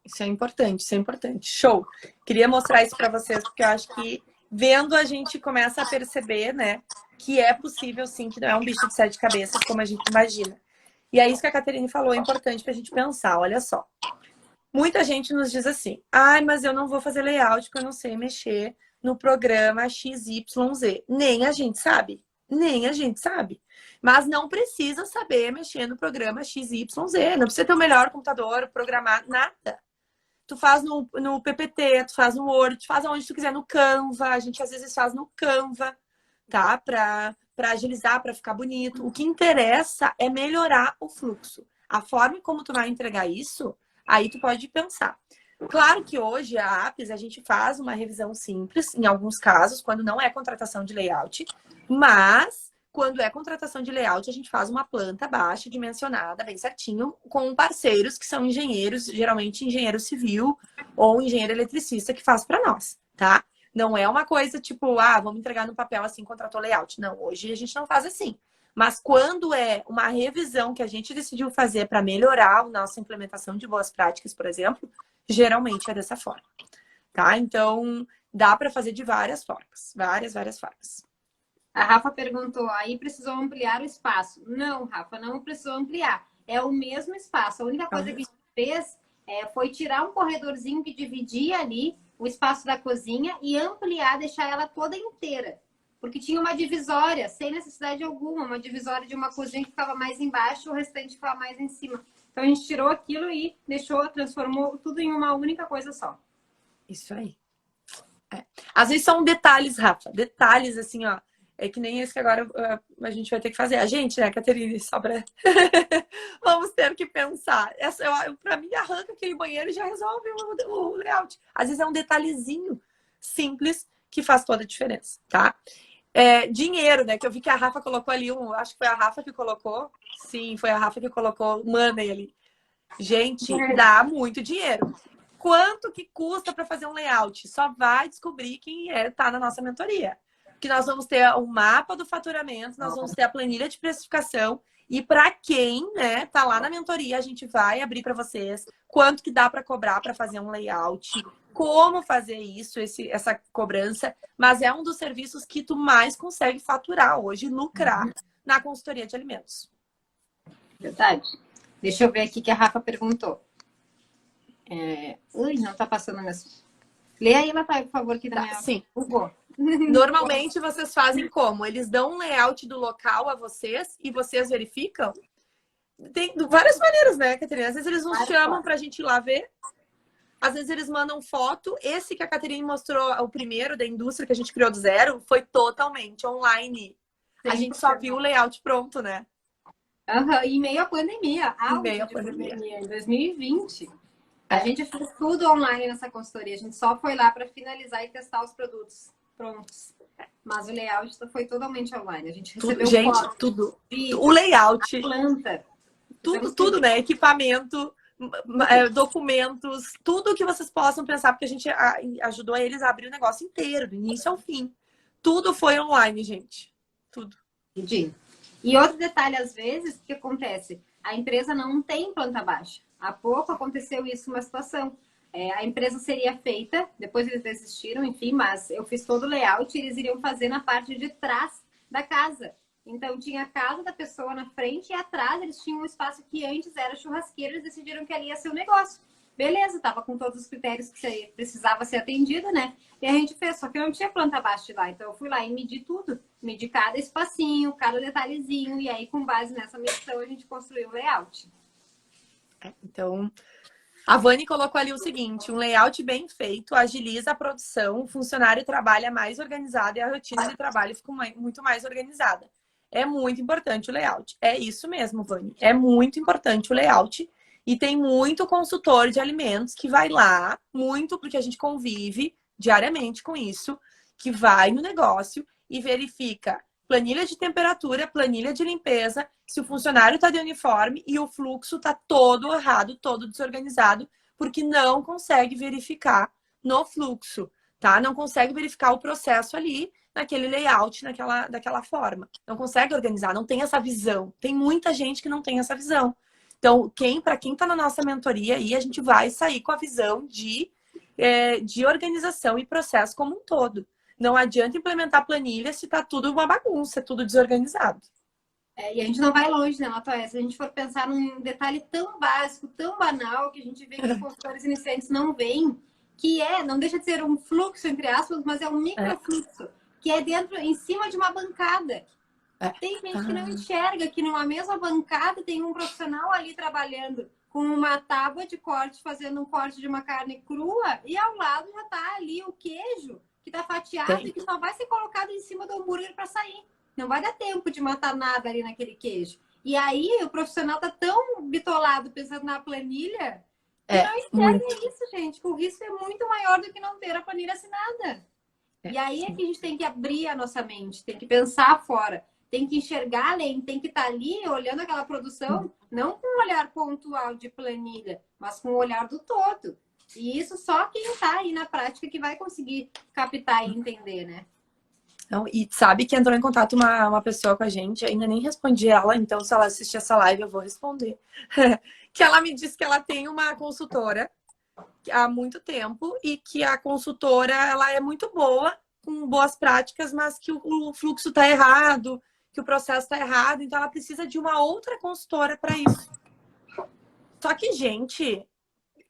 Isso é importante, isso é importante. Show! Queria mostrar isso para vocês, porque eu acho que vendo a gente começa a perceber, né, que é possível sim, que não é um bicho de sete cabeças como a gente imagina. E é isso que a Caterine falou, é importante para a gente pensar. Olha só. Muita gente nos diz assim, ai, mas eu não vou fazer layout porque eu não sei mexer no programa XYZ. Nem a gente sabe. Nem a gente sabe. Mas não precisa saber mexer no programa XYZ. Não precisa ter o melhor computador, programar, nada. Tu faz no PPT, tu faz no Word, tu faz onde tu quiser, no Canva. A gente às vezes faz no Canva, tá? Pra agilizar, pra ficar bonito. O que interessa é melhorar o fluxo. A forma como tu vai entregar isso, aí tu pode pensar. Claro que hoje a Apps a gente faz uma revisão simples, em alguns casos, quando não é contratação de layout, mas quando é contratação de layout, a gente faz uma planta baixa, dimensionada, bem certinho, com parceiros que são engenheiros, geralmente engenheiro civil ou engenheiro eletricista que faz para nós, tá? Não é uma coisa tipo, vamos entregar no papel assim, contratou layout. Não, hoje a gente não faz assim. Mas quando é uma revisão que a gente decidiu fazer para melhorar a nossa implementação de boas práticas, por exemplo, geralmente é dessa forma, tá? Então, dá para fazer de várias formas. Várias formas. A Rafa perguntou, aí precisou ampliar o espaço. Não, Rafa, não precisou ampliar. É o mesmo espaço. A única coisa que a gente fez foi tirar um corredorzinho que dividia ali o espaço da cozinha e ampliar, deixar ela toda inteira. Porque tinha uma divisória, sem necessidade alguma, uma divisória de uma cozinha que ficava mais embaixo e o restante ficava mais em cima. Então a gente tirou aquilo e transformou tudo em uma única coisa só. Isso aí. Às vezes são detalhes, Rafa. Detalhes, assim, ó. É que nem esse que agora a gente vai ter que fazer. A gente, né, Caterine? Só pra... Vamos ter que pensar. Pra mim, arranca aquele banheiro e já resolve o layout. Às vezes é um detalhezinho simples que faz toda a diferença, tá? Dinheiro, né? Que eu vi que a Rafa colocou ali acho que foi a Rafa que colocou. Sim, foi a Rafa que colocou money ali. Gente, dá muito dinheiro. Quanto que custa para fazer um layout? Só vai descobrir quem tá na nossa mentoria. Que nós vamos ter o mapa do faturamento, nós vamos ter a planilha de precificação e para quem, né, tá lá na mentoria, a gente vai abrir para vocês quanto que dá para cobrar para fazer um layout, como fazer isso, essa cobrança, mas é um dos serviços que tu mais consegue faturar hoje, lucrar na consultoria de alimentos. Verdade. Deixa eu ver aqui que a Rafa perguntou. Ui, não tá passando mesmo. Lê aí, Natália, por favor, que da Sim. Normalmente vocês fazem como? Eles dão um layout do local a vocês e vocês verificam? Tem várias maneiras, né, Caterina? Às vezes eles nos chamam pra gente ir lá ver. Às vezes eles mandam foto. Esse que a Caterine mostrou, o primeiro da indústria que a gente criou do zero, foi totalmente online. A gente só viu o layout pronto, né? Em meio à pandemia. Em meio à pandemia. Em 2020. A gente fez tudo online nessa consultoria. A gente só foi lá para finalizar e testar os produtos prontos. Mas o layout foi totalmente online. A gente recebeu fotos, tudo. O layout. Planta. Tudo, né? Equipamento, documentos, tudo que vocês possam pensar, porque a gente ajudou eles a abrir o negócio inteiro, do início ao fim. Tudo foi online, gente. Tudo. Entendi. E outro detalhe, às vezes, o que acontece? A empresa não tem planta baixa. Há pouco aconteceu isso, uma situação. A empresa seria feita, depois eles desistiram, enfim, mas eu fiz todo o layout e eles iriam fazer na parte de trás da casa. Então, tinha a casa da pessoa na frente e atrás eles tinham um espaço que antes era churrasqueiro, eles decidiram que ali ia ser o negócio. Beleza, tava com todos os critérios que precisava ser atendido, né? E a gente fez, só que eu não tinha planta baixa lá. Então, eu fui lá e medi tudo. Medi cada espacinho, cada detalhezinho. E aí, com base nessa medição, a gente construiu o layout. Então, a Vani colocou ali o seguinte: um layout bem feito agiliza a produção, o funcionário trabalha mais organizado e a rotina de trabalho fica muito mais organizada. É muito importante o layout. É isso mesmo, Vani. É muito importante o layout. E tem muito consultor de alimentos que vai lá, muito porque a gente convive diariamente com isso, que vai no negócio e verifica planilha de temperatura, planilha de limpeza, se o funcionário está de uniforme e o fluxo está todo errado, todo desorganizado, porque não consegue verificar no fluxo, tá? Não consegue verificar o processo ali, naquele layout, daquela forma. Não consegue organizar, não tem essa visão. Tem muita gente que não tem essa visão. Então, para quem está na nossa mentoria aí, a gente vai sair com a visão de organização e processo como um todo. Não adianta implementar planilha se está tudo uma bagunça, tudo desorganizado. E a gente não vai longe, né, Latoya? Se a gente for pensar num detalhe tão básico, tão banal, que a gente vê que os consultores iniciantes não veem, que não deixa de ser um fluxo, entre aspas, mas é um microfluxo, que é dentro, em cima de uma bancada. Tem gente que não enxerga que numa mesma bancada tem um profissional ali trabalhando com uma tábua de corte, fazendo um corte de uma carne crua, e ao lado já está ali o queijo, que está fatiado e que só vai ser colocado em cima do hambúrguer para sair. Não vai dar tempo de matar nada ali naquele queijo. E aí o profissional tá tão bitolado pensando na planilha que não enxerga isso, gente. Que o risco é muito maior do que não ter a planilha assinada. E aí é que a gente tem que abrir a nossa mente, tem que pensar fora, tem que enxergar além, tem que estar ali olhando aquela produção, não com um olhar pontual de planilha, mas com o olhar do todo. E isso só quem está aí na prática que vai conseguir captar e entender, né? Não, e sabe que entrou em contato uma pessoa com a gente, ainda nem respondi ela, então se ela assistir essa live eu vou responder. Que ela me disse que ela tem uma consultora há muito tempo e que a consultora ela é muito boa, com boas práticas, mas que o fluxo está errado, que o processo está errado, então ela precisa de uma outra consultora para isso. Só que, gente,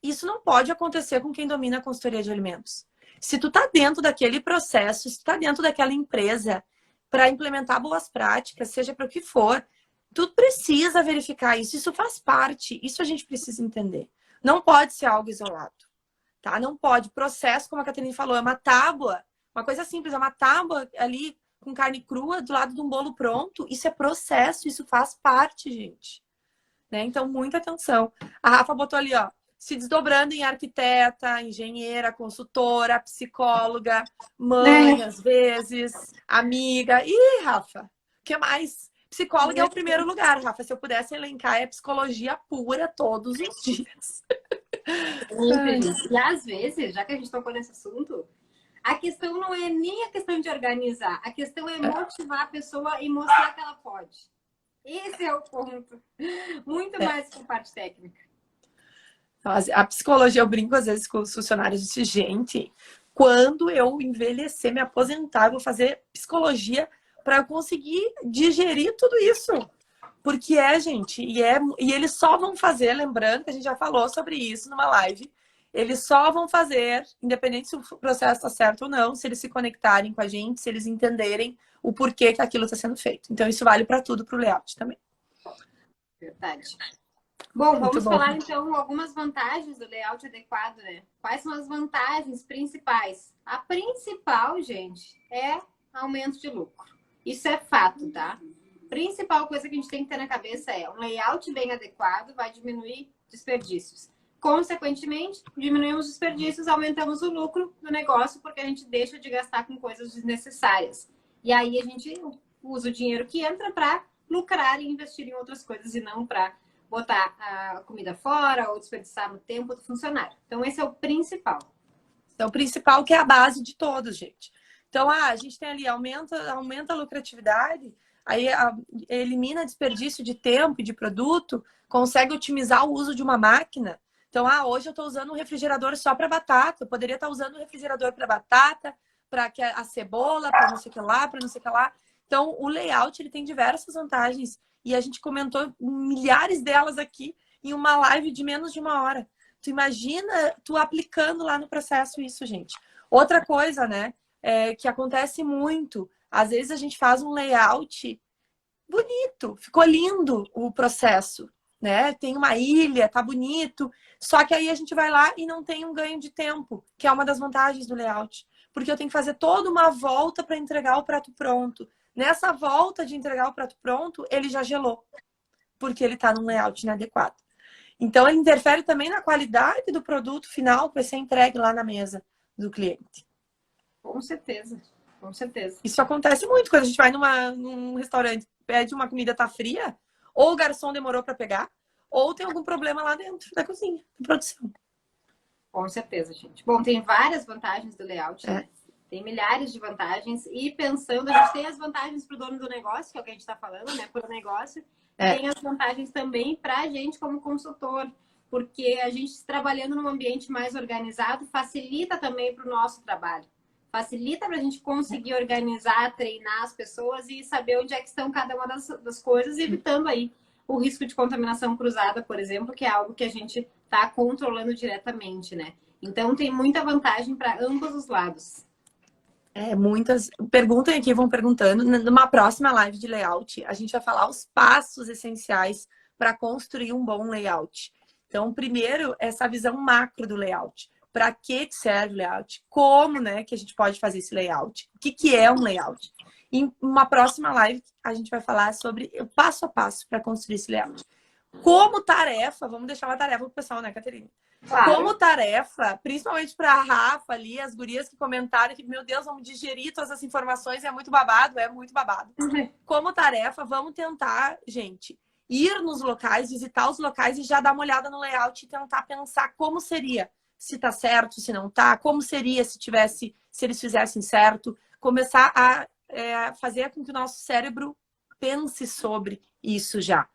isso não pode acontecer com quem domina a consultoria de alimentos. Se tu tá dentro daquele processo, se tu tá dentro daquela empresa para implementar boas práticas, seja para o que for, tu precisa verificar isso. Isso faz parte. Isso a gente precisa entender. Não pode ser algo isolado, tá? Não pode. Processo, como a Catarina falou, é uma tábua. Uma coisa simples, é uma tábua ali com carne crua do lado de um bolo pronto. Isso é processo, isso faz parte, gente. Né? Então, muita atenção. A Rafa botou ali, ó. Se desdobrando em arquiteta, engenheira, consultora, psicóloga, mãe, às vezes, amiga. Ih, Rafa, o que mais? Psicóloga é o primeiro lugar, Rafa. Se eu pudesse elencar, é psicologia pura todos os dias. E às vezes, já que a gente tocou nesse assunto, a questão não é nem a questão de organizar, a questão é motivar a pessoa e mostrar que ela pode. Esse é o ponto. Muito mais que a parte técnica. A psicologia, eu brinco às vezes com os funcionários, disse, gente, quando eu envelhecer, me aposentar, eu vou fazer psicologia para eu conseguir digerir tudo isso. Porque gente, e eles só vão fazer, lembrando que a gente já falou sobre isso numa live, eles só vão fazer, independente se o processo está certo ou não, se eles se conectarem com a gente, se eles entenderem o porquê que aquilo está sendo feito. Então, isso vale para tudo, para o layout também. Verdade. Bom, vamos falar então algumas vantagens do layout adequado, né? Quais são as vantagens principais? A principal, gente, é aumento de lucro. Isso é fato, tá? Principal coisa que a gente tem que ter na cabeça é um layout bem adequado vai diminuir desperdícios. Consequentemente, diminuímos os desperdícios, aumentamos o lucro do negócio porque a gente deixa de gastar com coisas desnecessárias. E aí a gente usa o dinheiro que entra para lucrar e investir em outras coisas e não para botar a comida fora ou desperdiçar no tempo do funcionário. Então, esse é o principal. É o principal que é a base de todos, gente. Então, a gente tem ali, aumenta a lucratividade, aí elimina desperdício de tempo e de produto, consegue otimizar o uso de uma máquina. Então, hoje eu estou usando um refrigerador só para batata, eu poderia estar usando um refrigerador para batata, para a cebola, para não sei o que lá, para não sei o que lá. Então, o layout ele tem diversas vantagens e a gente comentou milhares delas aqui em uma live de menos de uma hora. Tu imagina tu aplicando lá no processo isso, gente. Outra coisa, né, que acontece muito, às vezes a gente faz um layout bonito, ficou lindo o processo, né? Tem uma ilha, tá bonito, só que aí a gente vai lá e não tem um ganho de tempo, que é uma das vantagens do layout, porque eu tenho que fazer toda uma volta para entregar o prato pronto. Nessa volta de entregar o prato pronto, ele já gelou, porque ele está num layout inadequado. Então, ele interfere também na qualidade do produto final que vai ser entregue lá na mesa do cliente. Com certeza, com certeza. Isso acontece muito quando a gente vai num restaurante, pede uma comida tá fria, ou o garçom demorou para pegar, ou tem algum problema lá dentro da cozinha, da produção. Com certeza, gente. Bom, tem várias vantagens do layout, né? Tem milhares de vantagens. E pensando, a gente tem as vantagens para o dono do negócio, que é o que a gente está falando, né? Para o negócio. Tem as vantagens também para a gente como consultor. Porque a gente trabalhando num ambiente mais organizado facilita também para o nosso trabalho. Facilita para a gente conseguir organizar, treinar as pessoas e saber onde é que estão cada uma das coisas, evitando aí o risco de contaminação cruzada, por exemplo, que é algo que a gente está controlando diretamente, né? Então, tem muita vantagem para ambos os lados. Muitas. Perguntem aqui, vão perguntando. Numa próxima live de layout, a gente vai falar os passos essenciais para construir um bom layout. Então, primeiro, essa visão macro do layout. Para que serve o layout? Como, né, que a gente pode fazer esse layout? O que é um layout? Em uma próxima live, a gente vai falar sobre o passo a passo para construir esse layout. Como tarefa, vamos deixar uma tarefa pro pessoal, né, Caterina? Claro. Como tarefa, principalmente para a Rafa ali, as gurias que comentaram que, meu Deus, vamos digerir todas as informações, é muito babado. Como tarefa, vamos tentar, gente, ir nos locais, visitar os locais e já dar uma olhada no layout e tentar pensar como seria, se tá certo, se não tá, como seria se eles fizessem certo, começar a fazer com que o nosso cérebro pense sobre isso já.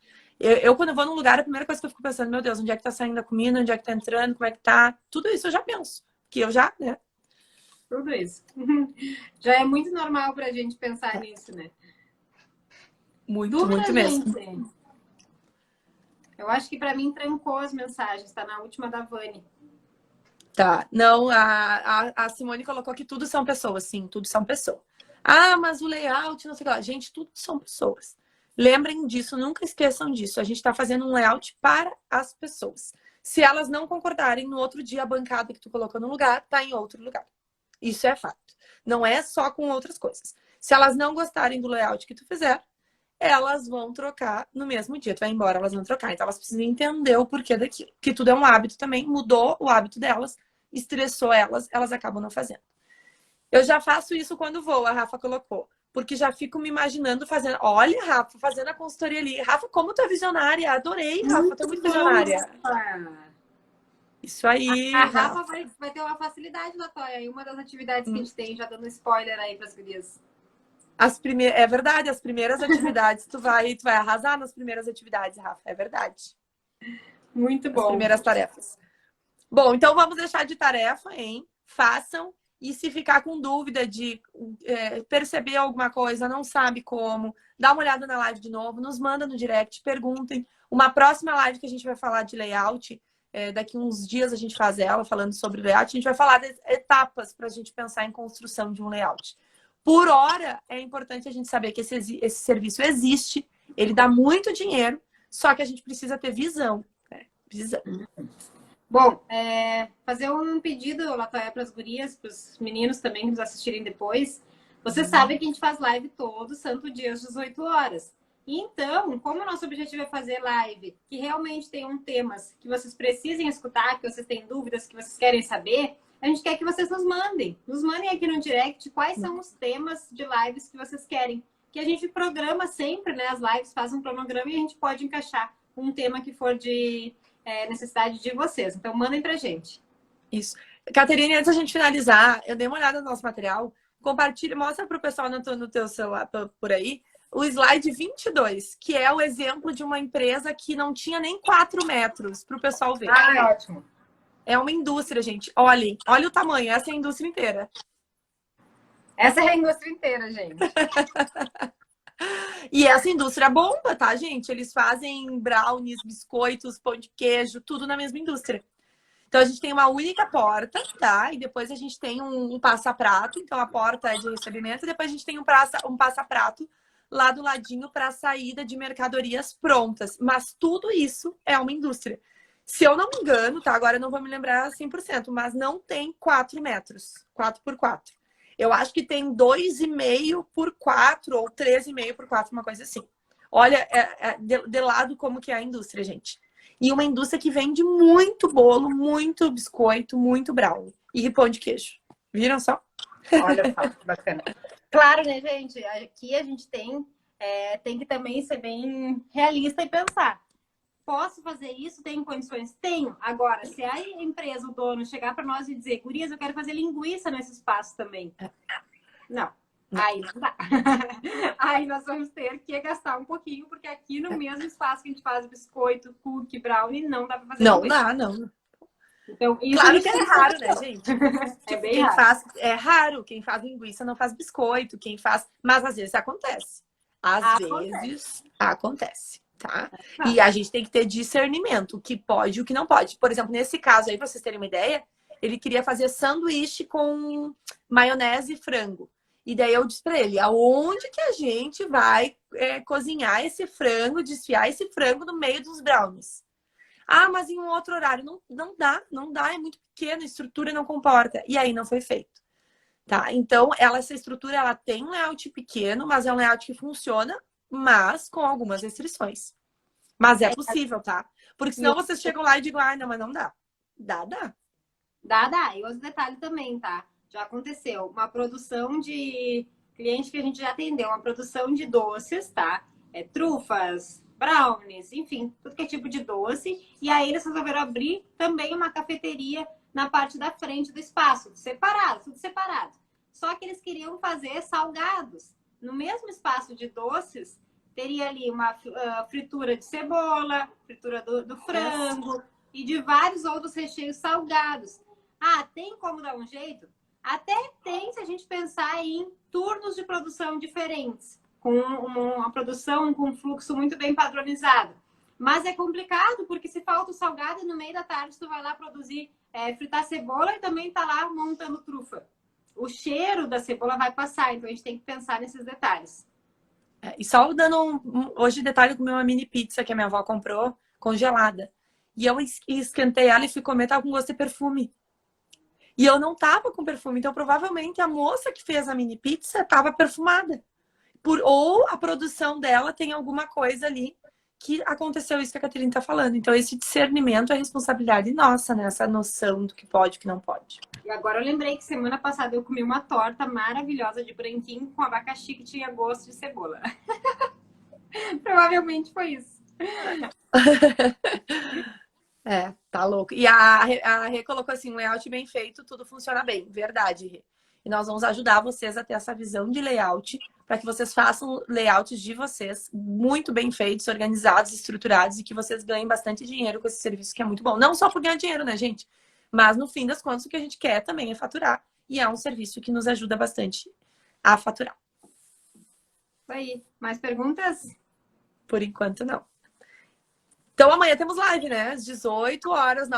Eu, quando eu vou num lugar, a primeira coisa que eu fico pensando, meu Deus, onde é que tá saindo a comida, onde é que tá entrando, como é que tá? Tudo isso eu já penso. Que eu já, né? Tudo isso. Já é muito normal pra gente pensar nisso, né? Muito mesmo. Gente. Eu acho que pra mim trancou as mensagens, tá na última da Vani. Tá. Não, a Simone colocou que tudo são pessoas, sim, tudo são pessoas. Ah, mas o layout, não sei o que lá. Gente, tudo são pessoas. Lembrem disso, nunca esqueçam disso. A gente está fazendo um layout para as pessoas. Se elas não concordarem, no outro dia a bancada que tu colocou no lugar está em outro lugar. Isso é fato. Não é só com outras coisas. Se elas não gostarem do layout que tu fizer, elas vão trocar no mesmo dia. Tu vai embora, elas vão trocar. Então elas precisam entender o porquê daquilo. Que tudo é um hábito também. Mudou o hábito delas, estressou elas, elas acabam não fazendo. Eu já faço isso quando vou, a Rafa colocou. Porque já fico me imaginando fazendo. Olha, Rafa, fazendo a consultoria ali. Rafa, como tu é visionária. Adorei, Rafa. Tu é muito visionária. Isso aí. A Rafa vai ter uma facilidade na Toia. E uma das atividades que a gente tem, já dando spoiler aí para as gurias. É verdade, as primeiras atividades. Tu vai arrasar nas primeiras atividades, Rafa. É verdade. Muito bom. As primeiras tarefas. Bom, então vamos deixar de tarefa, hein? Façam. E se ficar com dúvida de perceber alguma coisa, não sabe como, dá uma olhada na live de novo, nos manda no direct, perguntem. Uma próxima live que a gente vai falar de layout, daqui uns dias a gente faz ela, falando sobre layout, a gente vai falar de etapas para a gente pensar em construção de um layout. Por hora, é importante a gente saber que esse serviço existe, ele dá muito dinheiro, só que a gente precisa ter visão. Visão. Bom, fazer um pedido, Latoya, para as gurias, para os meninos também que nos assistirem depois. Você sabe que a gente faz live todo santo dia às 18 horas. Então, como o nosso objetivo é fazer live que realmente tenham temas que vocês precisem escutar, que vocês têm dúvidas, que vocês querem saber, a gente quer que vocês nos mandem. Nos mandem aqui no direct quais são os temas de lives que vocês querem. Que a gente programa sempre, né? As lives faz um cronograma e a gente pode encaixar um tema que for de necessidade de vocês. Então, mandem pra gente. Isso. Caterine, antes da gente finalizar, eu dei uma olhada no nosso material. Compartilha, mostra pro pessoal no teu celular por aí o slide 22, que é o exemplo de uma empresa que não tinha nem 4 metros para o pessoal ver. Ah, é ótimo. É uma indústria, gente. Olha o tamanho. Essa é a indústria inteira. Essa é a indústria inteira, gente. E essa indústria bomba, tá, gente? Eles fazem brownies, biscoitos, pão de queijo, tudo na mesma indústria. Então, a gente tem uma única porta, tá? E depois a gente tem um passa-prato. Então, a porta é de recebimento. E depois a gente tem um passa-prato lá do ladinho para a saída de mercadorias prontas. Mas tudo isso é uma indústria. Se eu não me engano, tá? Agora eu não vou me lembrar 100%, mas não tem 4 metros. 4 por 4. Eu acho que tem 2,5 por 4 ou 3,5 por 4, uma coisa assim. Olha, de lado como que é a indústria, gente. E uma indústria que vende muito bolo, muito biscoito, muito brownie. E pão de queijo. Viram só? Olha só, que bacana. Claro, né, gente? Aqui a gente tem que também ser bem realista e pensar. Posso fazer isso? Tenho condições? Tenho. Agora, se a empresa, o dono, chegar para nós e dizer, gurias, eu quero fazer linguiça nesse espaço também. Não. Não. Aí não dá. Aí nós vamos ter que gastar um pouquinho, porque aqui no mesmo espaço que a gente faz biscoito, cookie, brownie, não dá para fazer Não linguiça. dá, não. Então, isso Claro que é raro, né, gente? É bem quem raro. faz, é raro. Quem faz linguiça não faz biscoito. Quem faz... Mas às vezes acontece. Às vezes acontece, tá? E a gente tem que ter discernimento. O que pode e o que não pode. Por exemplo, nesse caso aí, pra vocês terem uma ideia, ele queria fazer sanduíche com maionese e frango. E daí eu disse pra ele, aonde que a gente vai cozinhar esse frango, desfiar esse frango no meio dos brownies? Ah, mas em um outro horário. Não dá, é muito pequeno, a estrutura não comporta. E aí não foi feito. Tá? Então, essa estrutura, ela tem um layout pequeno, mas é um layout que funciona, mas com algumas restrições. Mas é possível, tá? Porque senão vocês chegam lá e digam, ah, não, mas não dá. Dá. Dá. E outro detalhe também, tá? Já aconteceu. Uma produção de cliente que a gente já atendeu, uma produção de doces, tá? Trufas, brownies, enfim, tudo que é tipo de doce. E aí eles resolveram abrir também uma cafeteria na parte da frente do espaço, tudo separado. Só que eles queriam fazer salgados. No mesmo espaço de doces, teria ali uma fritura de cebola, fritura do frango e de vários outros recheios salgados. Ah, tem como dar um jeito? Até tem se a gente pensar em turnos de produção diferentes, com uma produção com um fluxo muito bem padronizado. Mas é complicado, porque se falta o salgado, no meio da tarde tu vai lá produzir, fritar cebola e também tá lá montando trufa. O cheiro da cebola vai passar, então a gente tem que pensar nesses detalhes. E só dando hoje detalhe, eu comi uma mini pizza que a minha avó comprou, congelada. E eu esquentei ela e fui comer, tava com gosto de perfume. E eu não tava com perfume, então provavelmente a moça que fez a mini pizza tava perfumada. Ou a produção dela tem alguma coisa ali que aconteceu isso que a Caterina tá falando. Então esse discernimento é responsabilidade nossa, né? Essa noção do que pode e o que não pode. E agora eu lembrei que semana passada eu comi uma torta maravilhosa de branquinho com abacaxi que tinha gosto de cebola. Provavelmente foi isso. Tá louco. E a Rê colocou assim, um layout bem feito, tudo funciona bem. Verdade, Rê. E nós vamos ajudar vocês a ter essa visão de layout para que vocês façam layouts de vocês muito bem feitos, organizados, estruturados e que vocês ganhem bastante dinheiro com esse serviço que é muito bom. Não só por ganhar dinheiro, né, gente? Mas no fim das contas o que a gente quer também é faturar. E é um serviço que nos ajuda bastante a faturar. Isso aí. Mais perguntas? Por enquanto, não. Então amanhã temos live, né? Às 18 horas,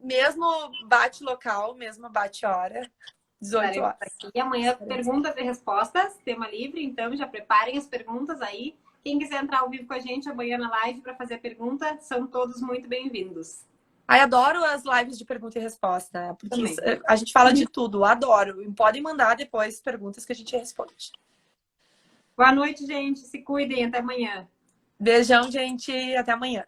mesmo bate local, mesmo bate hora. 18 horas. E amanhã, perguntas e respostas, tema livre, então já preparem as perguntas aí. Quem quiser entrar ao vivo com a gente amanhã na live para fazer pergunta, são todos muito bem-vindos. Ai, adoro as lives de pergunta e resposta, né? Porque a gente fala de tudo, adoro. E podem mandar depois perguntas que a gente responde. Boa noite, gente. Se cuidem. Até amanhã. Beijão, gente. Até amanhã.